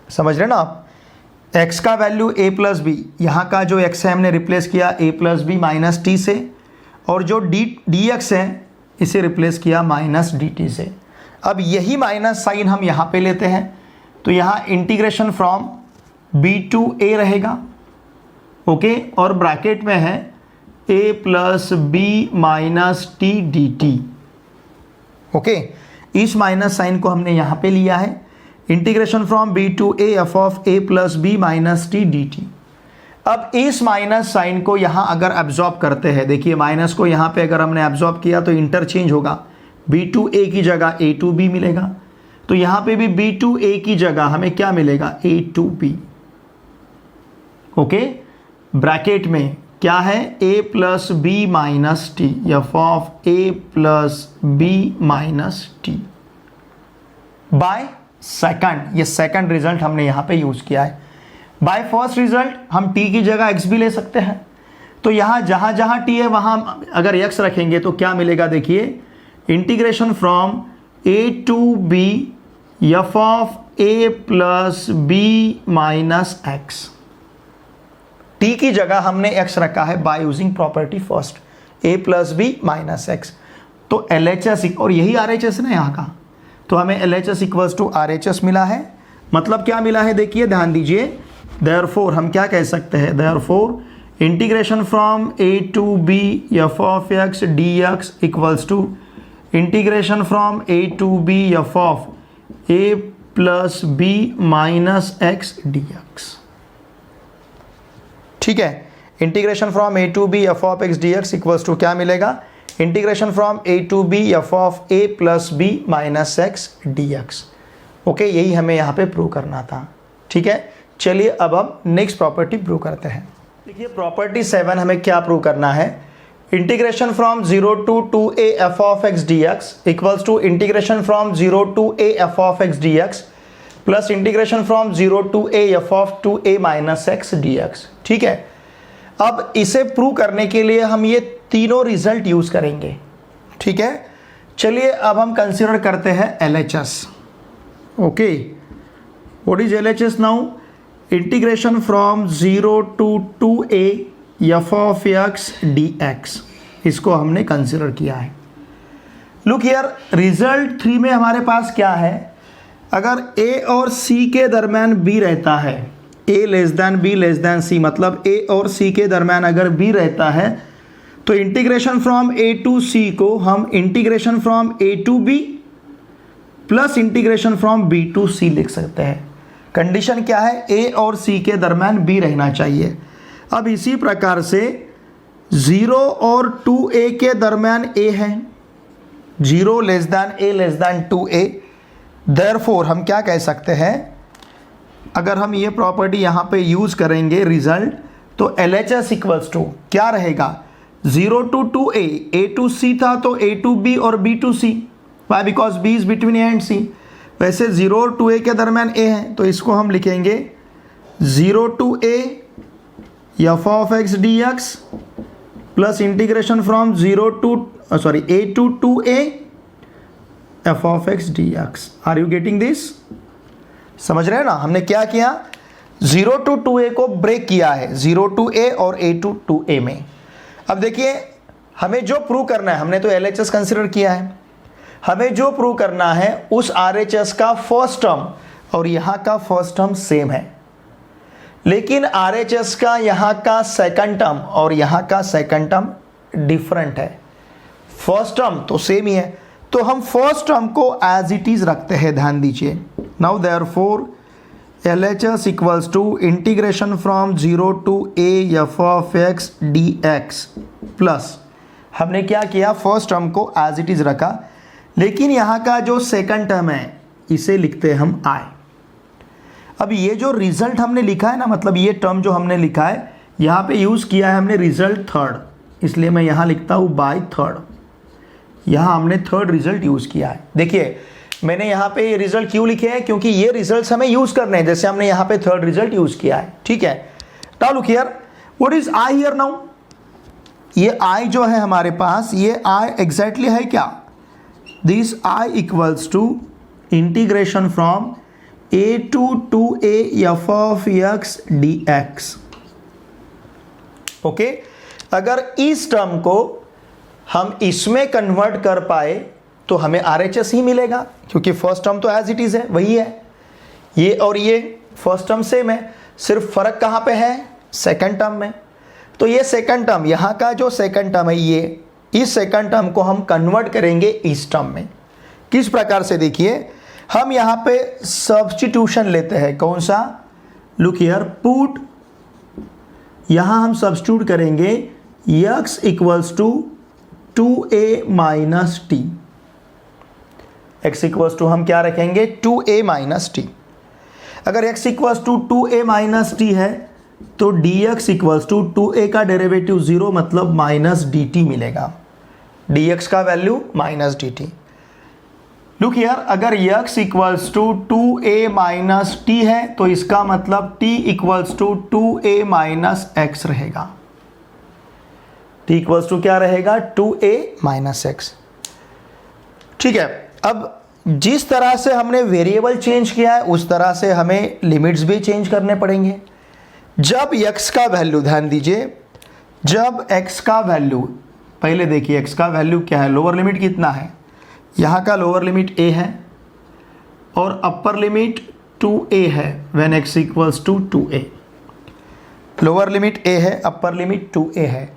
A: समझ रहे ना आप, x का वैल्यू a प्लस बी, यहाँ का जो x है हमने रिप्लेस किया a plus b minus t से, और जो dx है इसे रिप्लेस किया माइनस डी टी से। अब यही माइनस साइन हम यहाँ पे लेते हैं, तो यहाँ integration from b to a रहेगा, ओके, और ब्रैकेट में है a plus b minus t d t, okay. इस माइनस साइन को हमने यहाँ पे लिया है, integration from b to a f of a plus b minus t d t. अब इस माइनस साइन को यहाँ अगर एब्जॉर्ब करते हैं, देखिए माइनस को यहाँ पे अगर हमने एब्जॉर्ब किया तो इंटरचेंज होगा, b टू a की जगह a टू b मिलेगा, तो यहाँ पे भी b टू a की जगह हमें क्या मिलेगा, a to b, okay. Bracket में क्या है, a plus b minus t, f of a plus b minus t by second. ये सेकंड रिजल्ट हमने यहाँ पे यूज़ किया है। बाय फर्स्ट रिजल्ट हम t की जगह x भी ले सकते हैं, तो यहाँ जहाँ जहाँ t है वहाँ अगर x रखेंगे तो क्या मिलेगा, देखिए integration from a to b f of a plus b minus x. t की जगह हमने x रखा है by using property first, a plus b minus x, तो LHS और यही RHS ना यहाँ का, तो हमें LHS इक्वल्स टू RHS मिला है। मतलब क्या मिला है देखिए, ध्यान दीजिए। देयरफॉर हम क्या कह सकते हैं, therefore integration from a to b f of x dx equals to integration from a to b f of a plus b minus x dx। ठीक है, integration from a to b f of x dx equals to क्या मिलेगा, integration from a to b f of a plus b minus x dx। Okay, यही हमें यहाँ पे prove करना था। ठीक है, चलिए अब हम नेक्स्ट प्रॉपर्टी प्रूव करते हैं। देखिए प्रॉपर्टी 7 हमें क्या प्रूव करना है, integration from 0 to 2a f of x dx equals to integration from 0 to a f of x dx plus integration from 0 to a f of 2a minus x dx। ठीक है, अब इसे prove करने के लिए हम ये तीनों रिजल्ट यूज करेंगे। ठीक है, चलिए अब हम कंसीडर करते हैं LHS। Okay, what is LHS now, integration from 0 to 2a f of x dx, इसको हमने कंसीडर किया है। लुक हियर, रिजल्ट 3 में हमारे पास क्या है, अगर a और c के दरम्यान b रहता है, a less than b less than c, मतलब a और c के दरम्यान अगर b रहता है तो integration from a to c को हम integration from a to b plus integration from b to c लिख सकते हैं। कंडीशन क्या है, a और c के दरम्यान b रहना चाहिए। अब इसी प्रकार से 0 और 2a के दरम्यान a है, 0 less than a less than 2a। Therefore हम क्या कह सकते हैं, अगर हम ये प्रॉपर्टी यहाँ पे यूज करेंगे रिजल्ट, तो LHS इक्वल्स टू क्या रहेगा, 0 to 2a, a to c था तो a to b और b to c, why because b is between a and c। वैसे 0 और 2a के दरम्यान a है तो इसको हम लिखेंगे 0 to a f of x dx plus integration from a to 2a f of x dx। Are you getting this? समझ रहे हैं ना, हमने क्या किया, 0 to 2a को ब्रेक किया है 0 to a और a to 2a में। अब देखिए हमें जो प्रूव करना है, हमने तो LHS कंसिडर किया है, हमें जो प्रूव करना है उस RHS का फर्स्ट टर्म और यहाँ का फर्स्ट टर्म सेम है, लेकिन RHS का यहाँ का सेकंड टर्म और यहाँ का सेकंड टर्म डिफरेंट है। फर्स्ट टर्म तो सेम ही है, तो हम फर्स्ट टर्म को एज इट इज रखते हैं। ध्यान दीजिए, now therefore LHS equals to integration from 0 to a f of x dx plus हमने क्या किया, फर्स्ट टर्म को एज इट इज रखा, लेकिन यहाँ का जो सेकंड टर्म है इसे लिखते हैं हम i। अब ये जो रिजल्ट हमने लिखा है ना, मतलब ये टर्म जो हमने लिखा है यहाँ पे यूज़ किया है हमने रिजल्ट थर्ड, इसलिए मैं यहाँ लिखता हूँ बाय थर्ड। यहाँ हमने थर्ड रिजल्ट यूज़ किया है। देखिए मैंने यहाँ पे ये रिजल्ट क्यों लिखे हैं, क्योंकि ये रिजल्ट्स हमें यूज़ करने हैं, जैसे हमने यहाँ पे थर्ड रिजल्ट यूज़ किया है। ठीक है, now look here, what is i here now, ये i जो है हमारे पास, ये i एग्जैक्टली है क्या, this i equals to integration from a to 2a f of x dx। Okay, अगर इस टर्म को हम इसमें कन्वर्ट कर पाए तो हमें RHS ही मिलेगा, क्योंकि फर्स्ट टर्म तो एज इट इज है, वही है, ये और ये फर्स्ट टर्म सेम है, सिर्फ फर्क कहाँ पे है, सेकंड टर्म में। तो ये सेकंड टर्म, यहाँ का जो सेकंड टर्म है ये, इस सेकंड टर्म को हम कन्वर्ट करेंगे इस टर्म में। किस प्रकार से, देखिए हम यहाँ पे सब्स्टिट्यूशन लेते हैं, कौन सा, लुक हियर, पुट, यहाँ हम सब्स्टिट्यूट करेंगे x equals to 2a minus t, x equals to हम क्या रखेंगे 2a माइनस टी। अगर x equals to 2a minus t है तो dx इक्वल्स टू 2a का डेरिवेटिव 0, मतलब माइनस dt मिलेगा, dx का value minus dt। Look here, अगर x equals to 2a minus t है तो इसका मतलब t equals to 2a minus x रहेगा, t इक्वल्स टू क्या रहेगा 2a माइनस x। ठीक है, अब जिस तरह से हमने वेरिएबल चेंज किया है उस तरह से हमें लिमिट्स भी चेंज करने पड़ेंगे। जब x का वैल्यू, ध्यान दीजिए, जब x का वैल्यू पहले देखिए x का वैल्यू क्या है, लोअर लिमिट कितना है, यहाँ का लोअर लिमिट a है और अपर लिमिट 2a है when x equals to 2a। Lower limit a है, अपर लिमिट 2a है।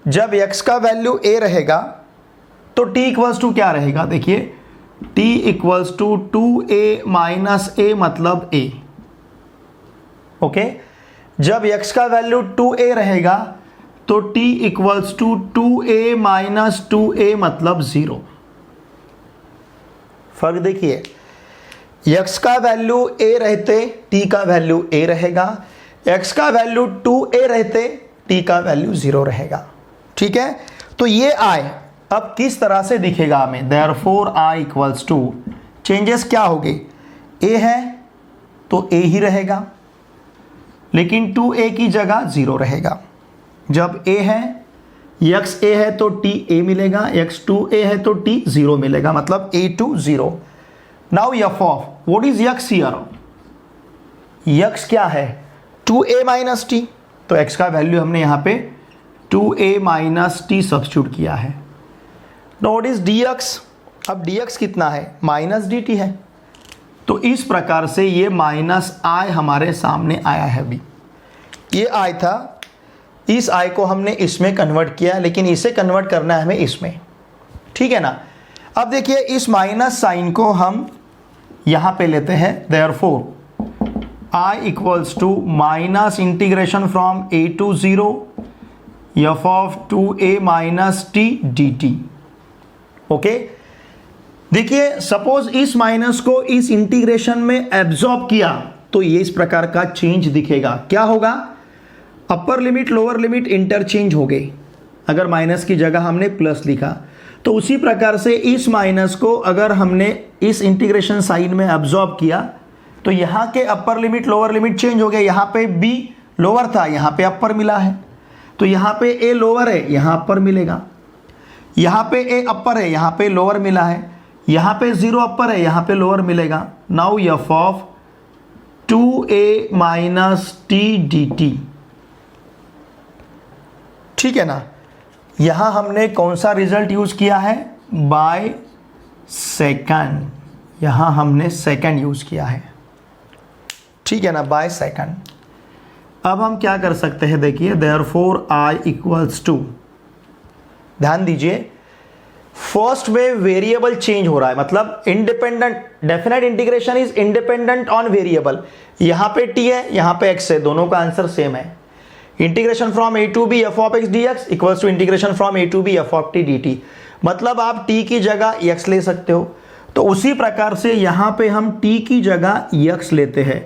A: जब x का वैल्यू a रहेगा तो t इक्वल्स टू क्या रहेगा, देखिए t equals to 2a minus a मतलब a। ओके, जब x का वैल्यू 2a रहेगा तो t equals to 2a minus 2a मतलब 0। फर्क देखिए, x का वैल्यू a रहते t का वैल्यू a रहेगा, x का वैल्यू 2a रहते t का वैल्यू 0 रहेगा। ठीक है, तो ये i अब किस तरह से दिखेगा हमें, therefore i equals to, changes क्या होंगे, a है तो a ही रहेगा, लेकिन 2a की जगह 0 रहेगा। जब a है, x a है तो t a मिलेगा, x 2a है तो t 0 मिलेगा, मतलब a to 0। Now f of what is x here, x क्या है 2a माइनस टी, तो x का वैल्यू हमने यहाँ पे 2a माइनस टी सब्स्टिट्यूट किया है। व्हाट इज dx, अब dx कितना है, माइनस dt है, तो इस प्रकार से ये माइनस i हमारे सामने आया है। अभी ये i था, इस i को हमने इसमें कन्वर्ट किया, लेकिन इसे कन्वर्ट करना है हमें इसमें। ठीक है ना। अब देखिए इस माइनस साइन को हम यहाँ पे लेते हैं, therefore i equals to minus integration from a to 0 f of 2a minus t dt। Okay, देखिए सपोज इस माइनस को इस इंटीग्रेशन में एब्जॉर्ब किया तो ये इस प्रकार का चेंज दिखेगा। क्या होगा, अपर लिमिट लोअर लिमिट इंटरचेंज हो गई। अगर माइनस की जगह हमने प्लस लिखा तो उसी प्रकार से इस माइनस को अगर हमने इस इंटीग्रेशन साइन में एब्जॉर्ब किया तो यहाँ के अपर लिमिट लोअर लिमिट चेंज हो गए। यहाँ पे b लोअर था, यहाँ पे अपर मिला है, तो यहाँ पे a लोअर है, यहाँ अपर मिलेगा। यहाँ पे a अपर है, यहाँ पे लोअर मिला है, यहाँ पे 0 अपर है, यहाँ पे लोअर मिलेगा। Now f of 2a minus T dt। ठीक है ना, यहाँ हमने कौन सा रिजल्ट यूज किया है, बाय सेकंड, यहाँ हमने सेकंड यूज किया है। ठीक है ना, बाय सेकंड। अब हम क्या कर सकते हैं, देखिए देयरफॉर i इक्वल्स टू, ध्यान दीजिए फर्स्ट में वेरिएबल चेंज हो रहा है, मतलब independent, definite integration is independent on variable. यहाँ पे t है, यहाँ पे x है, दोनों का आंसर सेम है। Integration from a to b f of x dx equals to integration from a to b f of t dt, मतलब आप t की जगह x ले सकते हो। तो उसी प्रकार से यहाँ पे हम t की जगह x लेते हैं,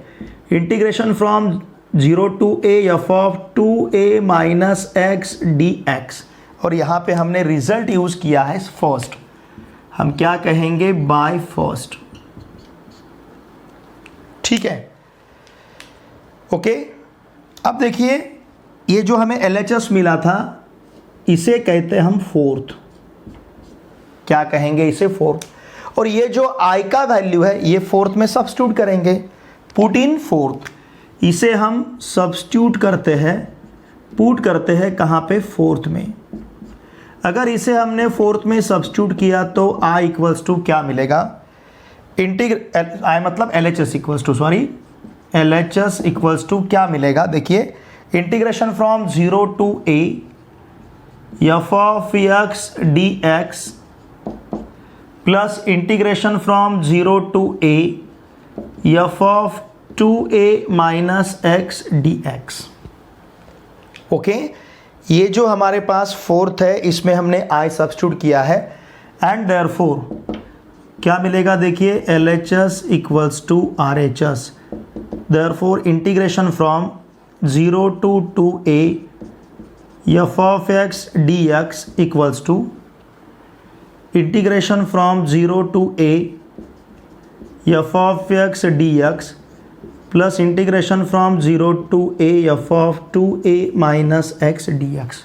A: integration from 0 to a f of 2a minus x dx, और यहाँ पे हमने रिजल्ट यूज किया है फर्स्ट, हम क्या कहेंगे, बाय फर्स्ट। ठीक है, ओके। अब देखिए ये जो हमें LHS मिला था इसे कहते हैं हम फोर्थ, क्या कहेंगे इसे, फोर्थ। और ये जो i का वैल्यू है ये फोर्थ में सब्स्टिट्यूट करेंगे, पुट इन फोर्थ, इसे हम सब्स्टिट्यूट करते हैं, पुट करते हैं कहाँ पे, फोर्थ में। अगर इसे हमने फोर्थ में सब्स्टिट्यूट किया तो i इक्वल्स टू क्या मिलेगा, मतलब LHS equals to, sorry LHS equals to क्या मिलेगा, देखिए integration from 0 to a f of x dx plus integration from 0 to a f of 2a minus x dx। Okay, ये जो हमारे पास फोर्थ है इसमें हमने i सब्स्टिट्यूट किया है, एंड देयरफॉर क्या मिलेगा, देखिए LHS equals to RHS, therefore integration from 0 to 2a f of x dx equals to integration from 0 to a f of x dx plus integration from 0 to a f of 2a minus x dx।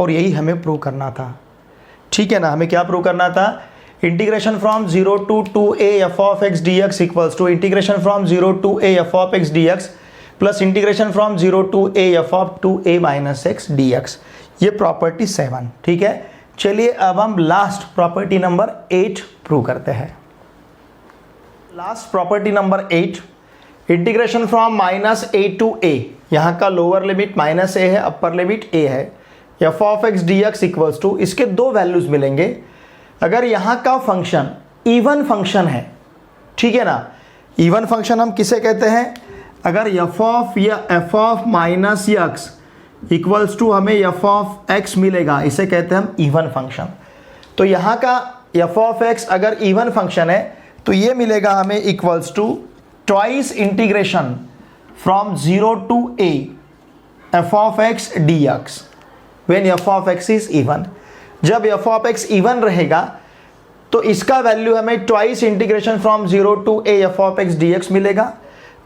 A: और यही हमें prove करना था। ठीक है ना, हमें क्या प्रूव करना था, integration from 0 to 2a f of x dx equals to integration from 0 to a f of x dx plus integration from 0 to a f of 2a minus x dx। ये प्रॉपर्टी 7। ठीक है, चलिए अब हम last property number 8 prove करते हैं। Last property number 8, integration from -a to a, यहाँ का लोअर लिमिट -a है, अपर लिमिट a है, f of x dx equals to, इसके दो वैल्यूज मिलेंगे। अगर यहाँ का फंक्शन इवन फंक्शन है, ठीक है ना, इवन फंक्शन हम किसे कहते हैं? अगर f ऑफ या f of minus x equals to हमें f ऑफ x मिलेगा, इसे कहते हैं हम इवन फंक्शन। तो यहाँ का f ऑफ x अगर इवन फंक्शन है तो ये मिलेगा हमें equals to twice integration from 0 to a f of x dx when f of x is even. जब f ऑफ x इवन रहेगा तो इसका वैल्यू हमें twice integration from 0 to a f of x dx मिलेगा।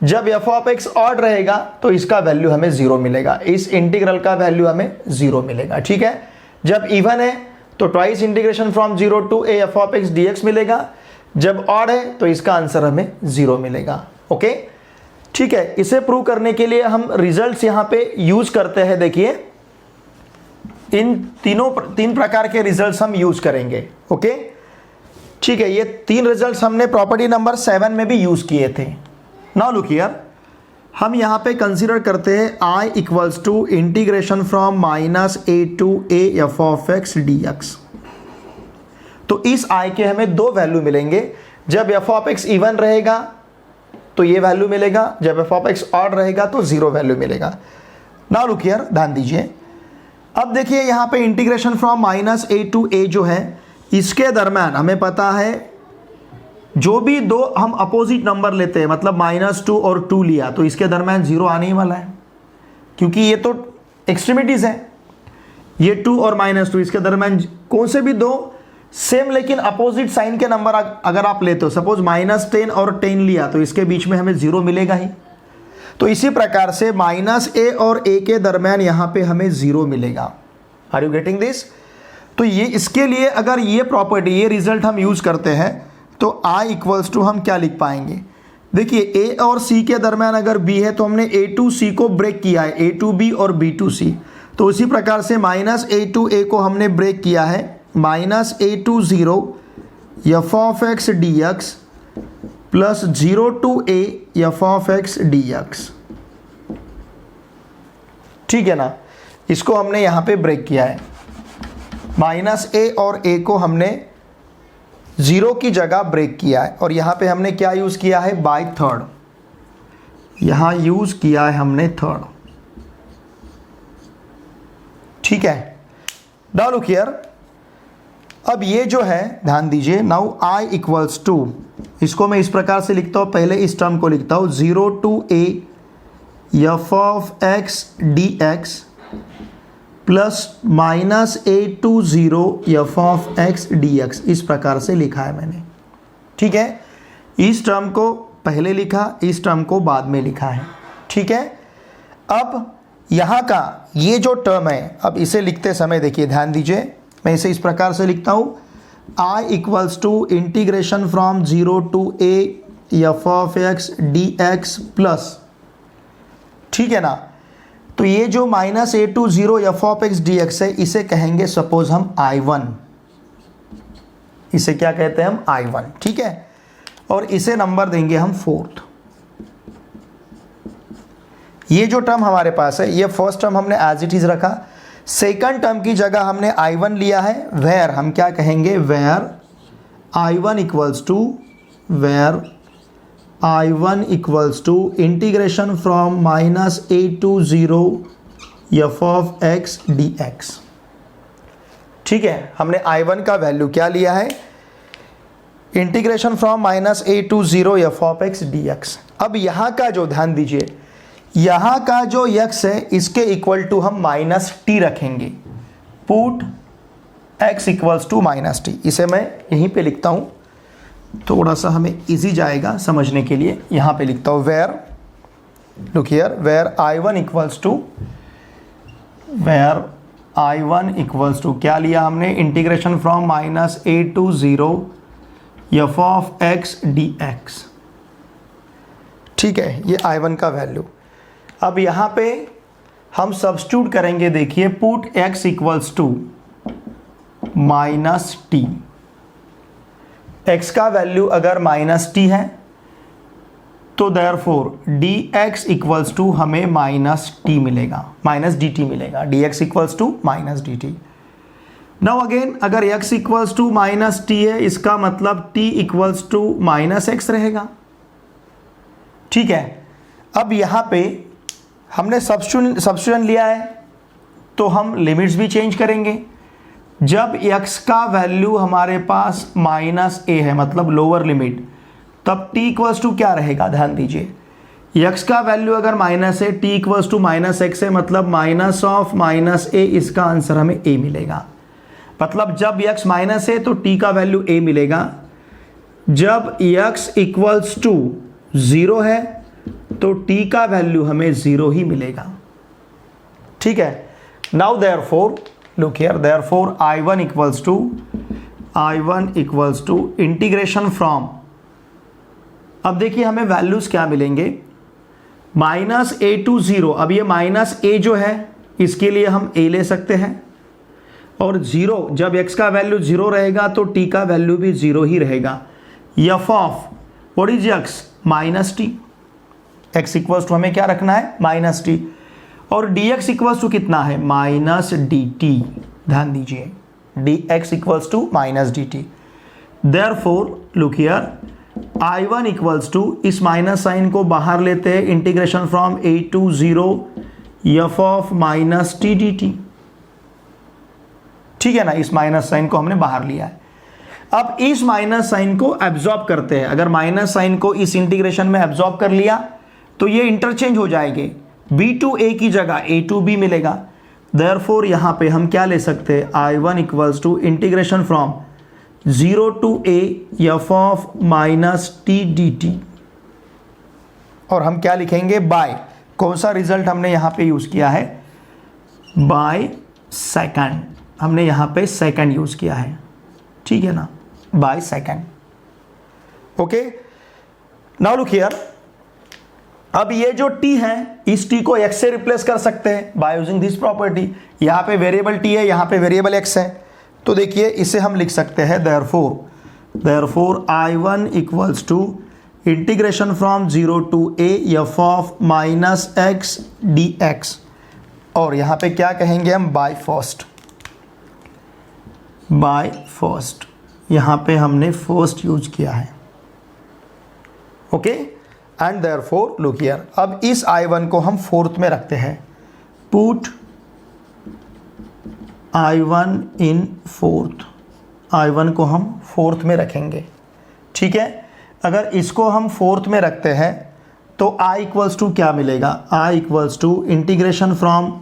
A: जब f of x odd रहेगा तो इसका वैल्यू हमें 0 मिलेगा, इस इंटीग्रल का वैल्यू हमें 0 मिलेगा, ठीक है। जब इवन है तो twice integration from 0 to a f of x dx मिलेगा, जब ऑड है तो इसका आंसर हमें 0 मिलेगा, ओके, ठीक है। इसे प्रूव करने के लिए हम रिजल्ट्स यहाँ पे यूज करते हैं। देखिए इन तीन प्रकार के रिजल्ट्स हम यूज करेंगे, ओके, ठीक है। ये तीन रिजल्ट्स हमने प्रॉपर्टी नंबर 7 में भी यूज किए थे। नाउ लुक हियर, हम यहाँ पे कंसीडर करते हैं i equals to integration from -a to a f of x dx। तो इस i के हमें दो वैल्यू मिलेंगे। जब f ऑफ x इवन रहेगा तो ये वैल्यू मिलेगा, जब f ऑफ x ऑड रहेगा तो 0 वैल्यू मिलेगा। नाउ लुक हियर, ध्यान दीजिए। अब देखिए यहाँ पे integration from -a to a जो है, इसके दरम्यान हमें पता है जो भी दो हम अपोजिट नंबर लेते हैं, मतलब -2 और 2 लिया तो इसके दरम्यान 0 आने ही वाला है, क्योंकि ये तो एक्सट्रीमिटीज है, ये 2 और -2, इसके दरम्यान कौन से भी दो सेम लेकिन अपोजिट साइन के नंबर अगर आप लेते हो, सपोज -10 और 10 लिया तो इसके बीच में हमें 0 मिलेगा ही। तो इसी प्रकार से -a और a के दरम्यान यहाँ पे हमें 0 मिलेगा। Are you getting this? तो ये इसके लिए अगर ये प्रॉपर्टी, ये रिजल्ट हम यूज करते हैं तो i इक्वल्स टू हम क्या लिख पाएंगे? देखिए a और c के दरम्यान अगर b है तो हमने a टू c को ब्रेक किया है, a टू b और b टू c। तो इसी प्रकार से -a टू a को हमने ब्रेक किया है, -a to 0 f of x dx plus 0 to a f of x dx, ठीक है ना। इसको हमने यहाँ पे ब्रेक किया है, -a और a को हमने 0 की जगह ब्रेक किया है, और यहाँ पे हमने क्या यूज़ किया है? बाय थर्ड, यहाँ यूज़ किया है हमने थर्ड, ठीक है। नाउ लुक हियर, अब ये जो है ध्यान दीजिए, नाउ i इक्वल्स टू, इसको मैं इस प्रकार से लिखता हूँ, पहले इस टर्म को लिखता हूँ 0 to a f of x dx plus -a to 0 f of x dx, इस प्रकार से लिखा है मैंने, ठीक है। इस टर्म को पहले लिखा, इस टर्म को बाद में लिखा है, ठीक है। अब यहाँ का ये जो टर्म है, अब इसे लिखते समय देखिए ध्यान दीजिए, मैं इसे इस प्रकार से लिखता हूँ, i equals to integration from 0 to a f of x dx plus, ठीक है ना। तो ये जो -a to 0 f of x dx है, इसे कहेंगे सपोज हम I1, इसे क्या कहते हैं हम? I1, ठीक है। और इसे नंबर देंगे हम 4th। ये जो टर्म हमारे पास है, ये फर्स्ट टर्म हमने एज इट इज रखा, सेकंड टर्म की जगह हमने I1 लिया है, वेयर हम क्या कहेंगे? Where I1 equals to, where I1 equals to integration from -a to 0 f of x dx, ठीक है। हमने I1 का वैल्यू क्या लिया है? Integration from -a to 0 f of x dx। अब यहाँ का जो, ध्यान दीजिए, यहाँ का जो x है इसके इक्वल टू हम -t रखेंगे, put x equals to -t। इसे मैं यहीं पे लिखता हूँ, थोड़ा सा हमें इजी जाएगा समझने के लिए। यहाँ पे लिखता हूँ where, look here, where I1 equals to, where I1 equals to क्या लिया हमने? Integration from -a to 0 f of x dx, ठीक है। ये I1 का वैल्यू। अब यहाँ पे हम सब्स्टिट्यूट करेंगे, देखिए put x equals to minus t. x का वैल्यू अगर माइनस टी है तो देयरफॉर dx इक्वल्स टू हमें माइनस टी मिलेगा, माइनस डी टी मिलेगा, dx equals to minus d t. Now again अगर x equals to minus t है, इसका मतलब t equals to minus x रहेगा। ठीक है, अब यहाँ पे हमने सब्स्टिट्यूशन लिया है तो हम लिमिट्स भी चेंज करेंगे। जब x का वैल्यू हमारे पास माइनस ए है, मतलब लोअर लिमिट, तब t इक्वल्स टू क्या रहेगा, ध्यान दीजिए। x का वैल्यू अगर माइनस है, t equals to minus x है, मतलब माइनस ऑफ माइनस ए, इसका आंसर हमें a मिलेगा। मतलब जब x माइनस है तो t का वैल्यू a मिलेगा। जब x इक्वल्स टू 0 है तो t का वैल्यू हमें 0 ही मिलेगा। ठीक है, now therefore look here, therefore I1 equals to integration from, अब देखिए हमें वैल्यूज क्या मिलेंगे, माइनस ए टू 0। अब ये माइनस ए जो है इसके लिए हम a ले सकते हैं, और 0, जब x का वैल्यू 0 रहेगा तो t का वैल्यू भी 0 ही रहेगा। f of what is x, minus t. x equals to हमें क्या रखना है, माइनस टी, और dx इक्वल्स टू कितना है, माइनस डी टी। ध्यान दीजिए, dx equals to minus d t. Therefore look here, I1 equals to, इस माइनस साइन को बाहर लेते हैं, integration from a to 0 f of minus t d t. ठीक है ना, इस माइनस साइन को हमने बाहर लिया है। अब इस माइनस साइन को एब्जॉर्ब करते हैं। अगर माइनस साइन को इस इंटीग्रेशन में एब्जॉर्ब कर लिया तो ये इंटरचेंज हो जाएंगे, b टू a की जगह a टू b मिलेगा। देयरफॉर यहां पे हम क्या ले सकते हैं, I1 equals to integration from 0 to a f of minus t d t, और हम क्या लिखेंगे, बाय, कौन सा रिजल्ट हमने यहां पे यूज किया है, बाय सेकंड। हमने यहां पे सेकंड यूज किया है। ठीक है ना, by second. Okay, now look here, अब ये जो t है, इस t को x से रिप्लेस कर सकते हैं बाय यूजिंग दिस प्रॉपर्टी। यहां पे वेरिएबल t है, यहां पे वेरिएबल x है, तो देखिए इसे हम लिख सकते हैं therefore I1 equals to integration from 0 to a f of minus x d x, और यहां पे क्या कहेंगे हम, बाय फर्स्ट। यहां पे हमने फर्स्ट यूज किया है। Okay, and therefore look here, अब इस I1 को हम फोर्थ में रखते हैं, put I1 in fourth. I1 को हम फोर्थ में रखेंगे। ठीक है, अगर इसको हम फोर्थ में रखते हैं तो I इक्वल्स टू क्या मिलेगा, I equals to integration from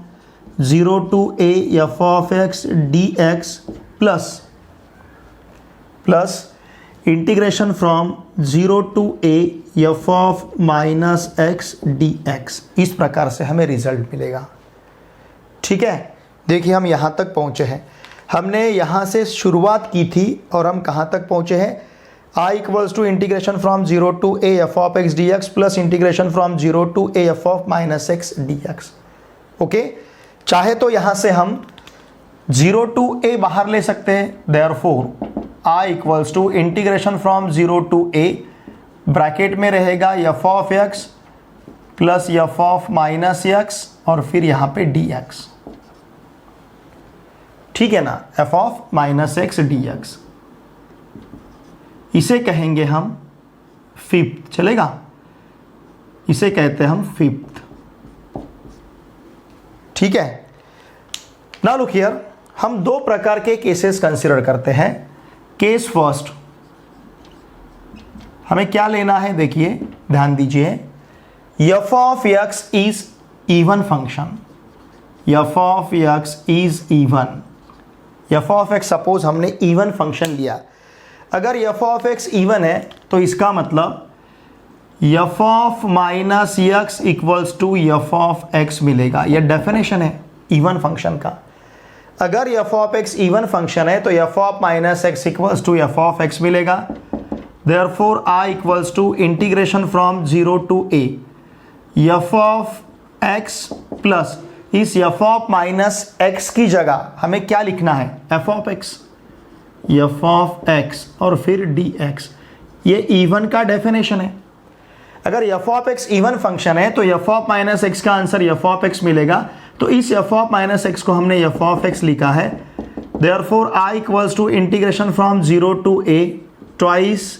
A: 0 to a f of x d x plus integration from 0 to a f of minus x d x. इस प्रकार से हमें रिजल्ट मिलेगा। ठीक है, देखिए हम यहाँ तक पहुँचे हैं। हमने यहाँ से शुरुआत की थी और हम कहाँ तक पहुँचे हैं, I equals to integration from 0 to a f of x d x plus integration from 0 to a f of minus x d x. Okay, चाहे तो यहाँ से हम 0 टू a बाहर ले सकते हैं, therefore I equals to integration from 0 to a, bracket में रहेगा f of x plus f of minus x और फिर यहाँ पे dx। ठीक है ना, f of minus x dx, इसे कहेंगे हम फिफ्थ। चलेगा, इसे कहते हैं हम फिफ्थ। ठीक है, नाउ लुक हियर, हम दो प्रकार के केसेस कंसीडर करते हैं। केस फर्स्ट, हमें क्या लेना है, देखिए ध्यान दीजिए, f of x is even function, f of x is even. f of x suppose हमने इवन फंक्शन लिया, अगर f ऑफ x इवन है तो इसका मतलब f of minus x equals to f of x मिलेगा। यह डेफिनेशन है इवन फंक्शन का। अगर f of x even function है तो f of minus x equals to f of x मिलेगा। Therefore I equals to integration from 0 to a f of x plus इस f of minus x की जगह हमें क्या लिखना है, f of x। F of x और फिर डी एक्स। ये इवन का डेफिनेशन है। अगर f of x even function है तो एफ ऑफ माइनस एक्स का आंसर एफ ऑफ एक्स मिलेगा। तो इस एफ ऑफ माइनस एक्स को हमने एफ ऑफ एक्स लिखा है। Therefore I equals to integration from 0 to a twice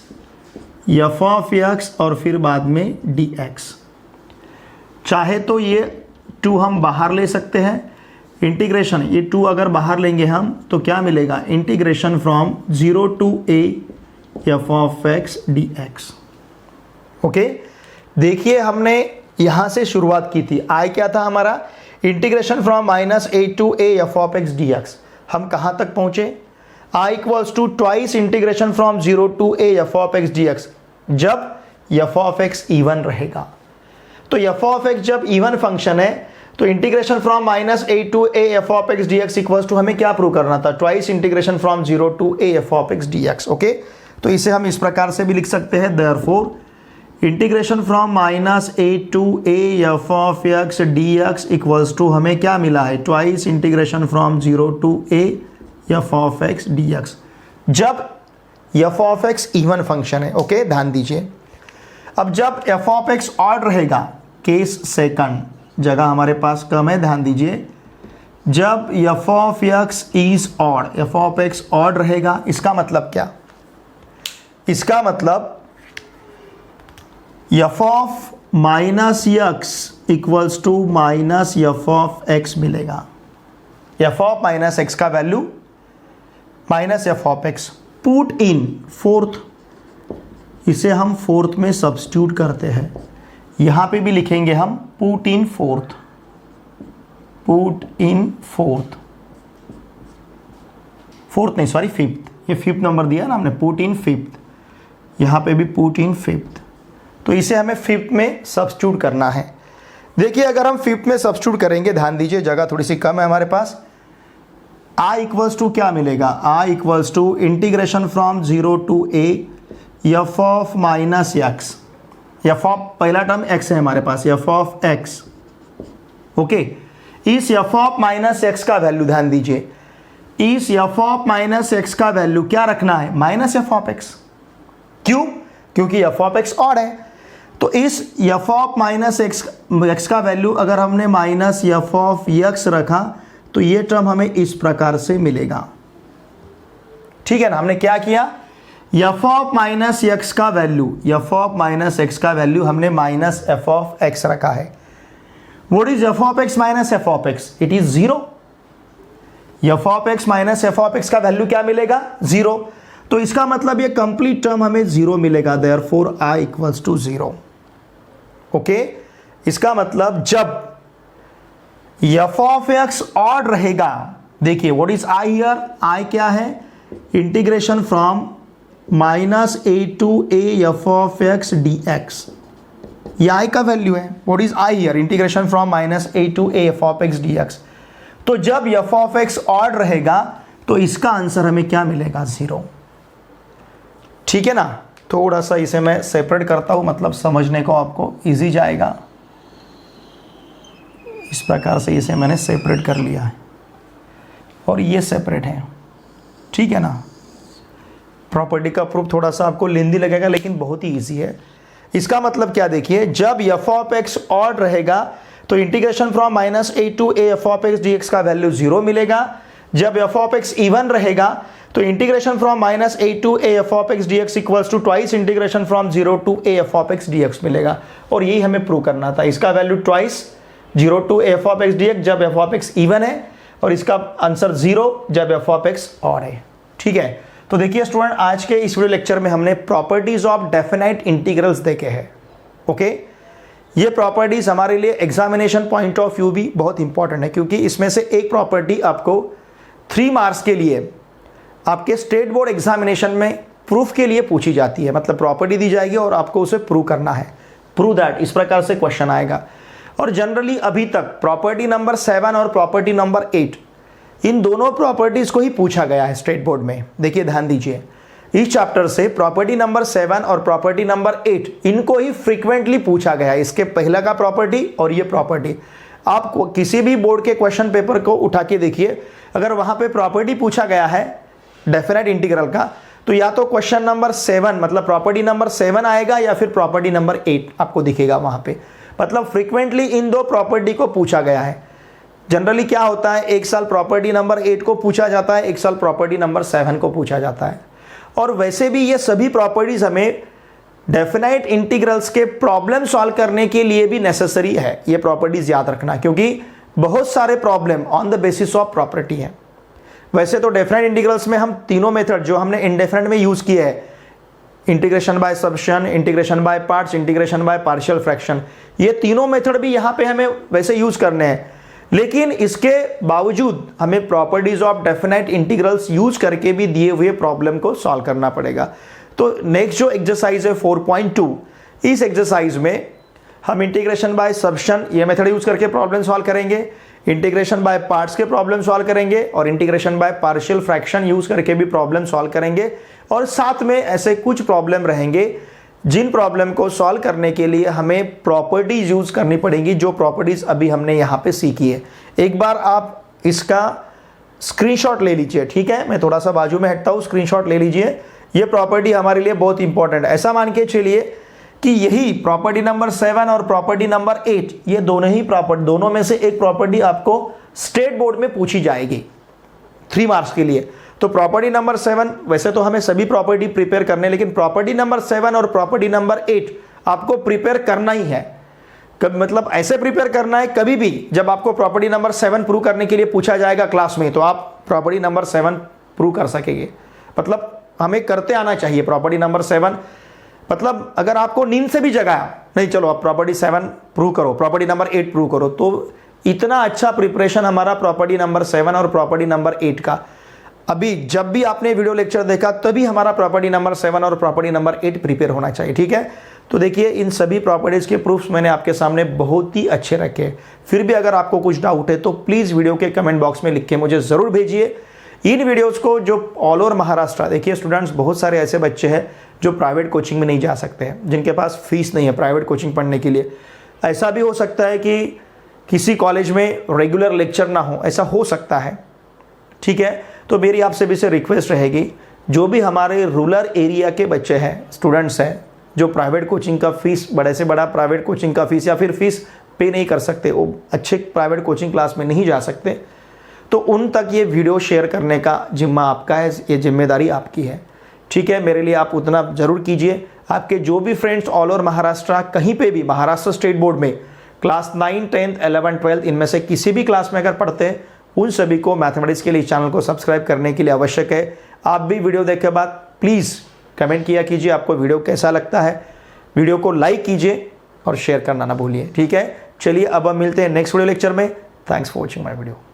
A: f of x और फिर बाद में डी एक्स। चाहे तो ये 2 हम बाहर ले सकते हैं, इंटीग्रेशन ये 2 अगर बाहर लेंगे हम तो क्या मिलेगा, integration from 0 to a f of x d x. Okay, देखिए हमने यहां से शुरुआत की थी। आई क्या था हमारा, integration from -a to a f of x d x. हम कहां तक पहुंचे, I equals to twice integration from 0 to a f of x d x, जब एफ ऑफ एक्स इवन रहेगा। तो एफ ऑफ एक्स जब इवन फंक्शन है तो integration from -a to a f of x d x equals to हमें क्या prove करना था, twice integration from 0 to a f of x d x. Okay, तो इसे हम इस प्रकार से भी लिख सकते हैं, therefore integration from -a to a f of x d x equals to हमें क्या मिला है, twice integration from 0 to a f of x d x, जब f of x even function है। ओके, ध्यान दीजिए। अब जब एफ ऑफ एक्स ऑड रहेगा, केस सेकंड, जगह हमारे पास कम है, ध्यान दीजिए। जब f of x is odd, f of x odd रहेगा, इसका मतलब क्या, इसका मतलब f of minus x equals to minus f of x मिलेगा। एफ ऑफ माइनस एक्स का value minus f of x, put in fourth, इसे हम फोर्थ में सब्स्टिट्यूट करते हैं। यहां पे भी लिखेंगे हम put in fourth, put in fourth, fourth नहीं सॉरी फिफ्थ, ये फिफ्थ नंबर दिया ना हमने, पुट इन फिफ्थ, यहां पे भी पुट इन फिफ्थ। तो इसे हमें फिफ्थ में सब्स्टिट्यूट करना है। देखिए अगर हम फिफ्थ में सब्स्टिट्यूट करेंगे, ध्यान दीजिए जगह थोड़ी सी कम है हमारे पास, i इक्वल्स टू क्या मिलेगा, i equals to integration from 0 to a f of minus x, f of पहला टर्म x है हमारे पास, एफ ऑफ x। ओके, इस एफ ऑफ माइनस एक्स का वैल्यू ध्यान दीजिए, इस एफ ऑफ माइनस एक्स का वैल्यू क्या रखना है, माइनस एफ ऑफ एक्स। क्यों, क्योंकि एफ ऑफ एक्स ऑड है। तो इस एफ ऑफ माइनस एक्स का वैल्यू अगर हमने माइनस एफ ऑफ एक्स रखा तो ये टर्म हमें इस प्रकार से मिलेगा। ठीक है ना, हमने क्या किया, एफ ऑफ माइनस एक्स का value, F of minus x का वैल्यू हमने माइनस एफ ऑफ एक्स रखा है। What is F of x minus f of x, it is 0। F of x minus f of x का value क्या मिलेगा, 0। तो इसका मतलब ये कंप्लीट टर्म हमें 0 मिलेगा, therefore i equals to 0। Okay, इसका मतलब जब एफ ऑफ एक्स ऑड रहेगा, देखिए what is i here, i क्या है, integration from -a to a f of x d x, ये i का वैल्यू है। What is i here, integration from -a to a f of x d x. तो जब f of x odd रहेगा तो इसका आंसर हमें क्या मिलेगा, 0। ठीक है ना, थोड़ा सा इसे मैं सेपरेट करता हूं, मतलब समझने को आपको इजी जाएगा। इस प्रकार से इसे मैंने सेपरेट कर लिया है और ये सेपरेट है। ठीक है ना, प्रॉपर्टी का प्रूफ थोड़ा सा आपको लेंदी लगेगा लेकिन बहुत ही इजी है। इसका मतलब क्या, देखिए जब एफ ऑफ एक्स ऑड रहेगा तो integration from -a to a f of x d x का वैल्यू 0 मिलेगा। जब एफ ऑफ एक्स इवन रहेगा तो integration from -a to a f of x d x equals to twice integration from 0 to a f of x d x मिलेगा। और यही हमें prove करना था, इसका value twice 0 to a f of x d x जब f of x even है, और इसका आंसर 0 जब एफ ऑफ एक्स ऑड है। ठीक है, तो देखिए स्टूडेंट, आज के इस वीडियो लेक्चर में हमने प्रॉपर्टीज ऑफ डेफिनाइट इंटीग्रल्स देखे हैं। ओके, ये प्रॉपर्टीज हमारे लिए एग्जामिनेशन पॉइंट ऑफ व्यू भी बहुत इंपॉर्टेंट है, क्योंकि इसमें से एक प्रॉपर्टी आपको 3 मार्क्स के लिए आपके स्टेट बोर्ड एग्जामिनेशन में प्रूफ के लिए पूछी जाती है। मतलब प्रॉपर्टी दी जाएगी और आपको उसे प्रूव करना है, प्रूव दैट, इस प्रकार से क्वेश्चन आएगा। और जनरली अभी तक प्रॉपर्टी नंबर 7 और प्रॉपर्टी नंबर 8, इन दोनों प्रॉपर्टीज को ही पूछा गया है स्टेट बोर्ड में। देखिए ध्यान दीजिए, इस चैप्टर से प्रॉपर्टी नंबर 7 और प्रॉपर्टी नंबर 8 इनको ही फ्रीक्वेंटली पूछा गया है। इसके पहला का प्रॉपर्टी और ये प्रॉपर्टी, आप किसी भी बोर्ड के क्वेश्चन पेपर को उठा के देखिए, अगर वहां पे प्रॉपर्टी पूछा गया है डेफिनेट इंटीग्रल का, तो या तो क्वेश्चन नंबर 7 मतलब प्रॉपर्टी नंबर 7 आएगा या फिर प्रॉपर्टी नंबर 8 आपको दिखेगा वहां पे। मतलब फ्रीक्वेंटली इन दो प्रॉपर्टी को पूछा गया है। जनरली क्या होता है, एक साल प्रॉपर्टी नंबर 8 को पूछा जाता है, एक साल प्रॉपर्टी नंबर 7 को पूछा जाता है। और वैसे भी ये सभी प्रॉपर्टीज हमें डेफिनाइट इंटीग्रल्स के प्रॉब्लम सॉल्व करने के लिए भी नेसेसरी है, ये प्रॉपर्टीज याद रखना, क्योंकि बहुत सारे problem on the basis of property है। वैसे तो डेफिनाइट इंटीग्रल्स में हम तीनों मेथड जो हमने इंडेफिनाइट में यूज किए हैं, integration by substitution, integration by parts, integration by partial fraction, ये तीनों मेथड भी यहाँ पे हमें वैसे यूज करने हैं। लेकिन इसके बावजूद हमें properties of definite integrals use करके भी दिए हुए प्रॉब्लम को सॉल्व करना पड़ेगा। तो नेक्स्ट जो एक्सरसाइज है 4.2, इस एक्सरसाइज में हम इंटीग्रेशन बाय सब्शन ये मेथड यूज करके प्रॉब्लम सॉल्व करेंगे, इंटीग्रेशन बाय पार्ट्स के प्रॉब्लम सॉल्व करेंगे और integration by partial fraction use करके भी प्रॉब्लम सॉल्व करेंगे। और साथ में ऐसे कुछ प्रॉब्लम रहेंगे जिन प्रॉब्लम को सॉल्व करने के लिए हमें प्रॉपर्टीज यूज करनी पड़ेंगी, जो प्रॉपर्टीज अभी हमने यहाँ पे सीखी है। एक बार आप इसका स्क्रीनशॉट ले लीजिए, ठीक है, मैं थोड़ा सा बाजू में हटता हूँ, स्क्रीनशॉट ले लीजिए। ये प्रॉपर्टी हमारे लिए बहुत इंपॉर्टेंट है। ऐसा मान के चलिए कि यही प्रॉपर्टी नंबर 7 और प्रॉपर्टी नंबर 8 ये दोनों में से एक प्रॉपर्टी आपको स्टेट बोर्ड में पूछी जाएगी 3 मार्क्स के लिए। तो प्रॉपर्टी नंबर 7, वैसे तो हमें सभी प्रॉपर्टी प्रिपेयर करने, लेकिन प्रॉपर्टी नंबर 7 और प्रॉपर्टी नंबर 8 आपको प्रिपेयर करना ही है। मतलब ऐसे प्रिपेयर करना है, कभी भी जब आपको प्रॉपर्टी नंबर 7 प्रूव करने के लिए पूछा जाएगा क्लास में, तो आप प्रॉपर्टी नंबर 7 प्रूव कर सकेंगे। मतलब हमें करते आना चाहिए प्रॉपर्टी नंबर 7। मतलब अगर आपको नींद से भी जगाया, नहीं चलो आप प्रॉपर्टी 7 प्रूव करो, प्रॉपर्टी नंबर 8 प्रूव करो, तो इतना अच्छा प्रिपरेशन हमारा प्रॉपर्टी नंबर 7 और प्रॉपर्टी नंबर 8 का। अभी जब भी आपने वीडियो लेक्चर देखा तभी हमारा प्रॉपर्टी नंबर 7 और प्रॉपर्टी नंबर 8 प्रिपेयर होना चाहिए, ठीक है। तो देखिए इन सभी प्रॉपर्टीज के प्रूफ्स मैंने आपके सामने बहुत ही अच्छे रखे। फिर भी अगर आपको कुछ डाउट है तो प्लीज़ वीडियो के कमेंट बॉक्स में लिख के मुझे ज़रूर भेजिए। इन वीडियोज़ को जो ऑल ओवर महाराष्ट्र, देखिए स्टूडेंट्स बहुत सारे ऐसे बच्चे हैं जो प्राइवेट कोचिंग में नहीं जा सकते हैं, जिनके पास फीस नहीं है प्राइवेट कोचिंग पढ़ने के लिए। ऐसा भी हो सकता है कि किसी कॉलेज में रेगुलर लेक्चर ना हो, ऐसा हो सकता है, ठीक है। तो मेरी आपसे भी से रिक्वेस्ट रहेगी, जो भी हमारे रूरल एरिया के बच्चे हैं, स्टूडेंट्स हैं, जो प्राइवेट कोचिंग का फीस, बड़े से बड़ा प्राइवेट कोचिंग का फीस या फिर फीस पे नहीं कर सकते, वो अच्छे प्राइवेट कोचिंग क्लास में नहीं जा सकते, तो उन तक ये वीडियो शेयर करने का जिम्मा आपका है, ये जिम्मेदारी आपकी है, ठीक है। मेरे लिए आप उतना ज़रूर कीजिए। आपके जो भी फ्रेंड्स ऑल ओवर महाराष्ट्र कहीं पे भी महाराष्ट्र स्टेट बोर्ड में क्लास 9, 10, 11, 12 इनमें से किसी भी क्लास में अगर पढ़ते हैं, उन सभी को मैथमेटिक्स के लिए चैनल को सब्सक्राइब करने के लिए आवश्यक है। आप भी वीडियो देखे बाद प्लीज़ कमेंट किया कीजिए आपको वीडियो कैसा लगता है। वीडियो को लाइक कीजिए और शेयर करना ना भूलिए, ठीक है। चलिए अब हम मिलते हैं नेक्स्ट वीडियो लेक्चर में। Thanks for watching my video.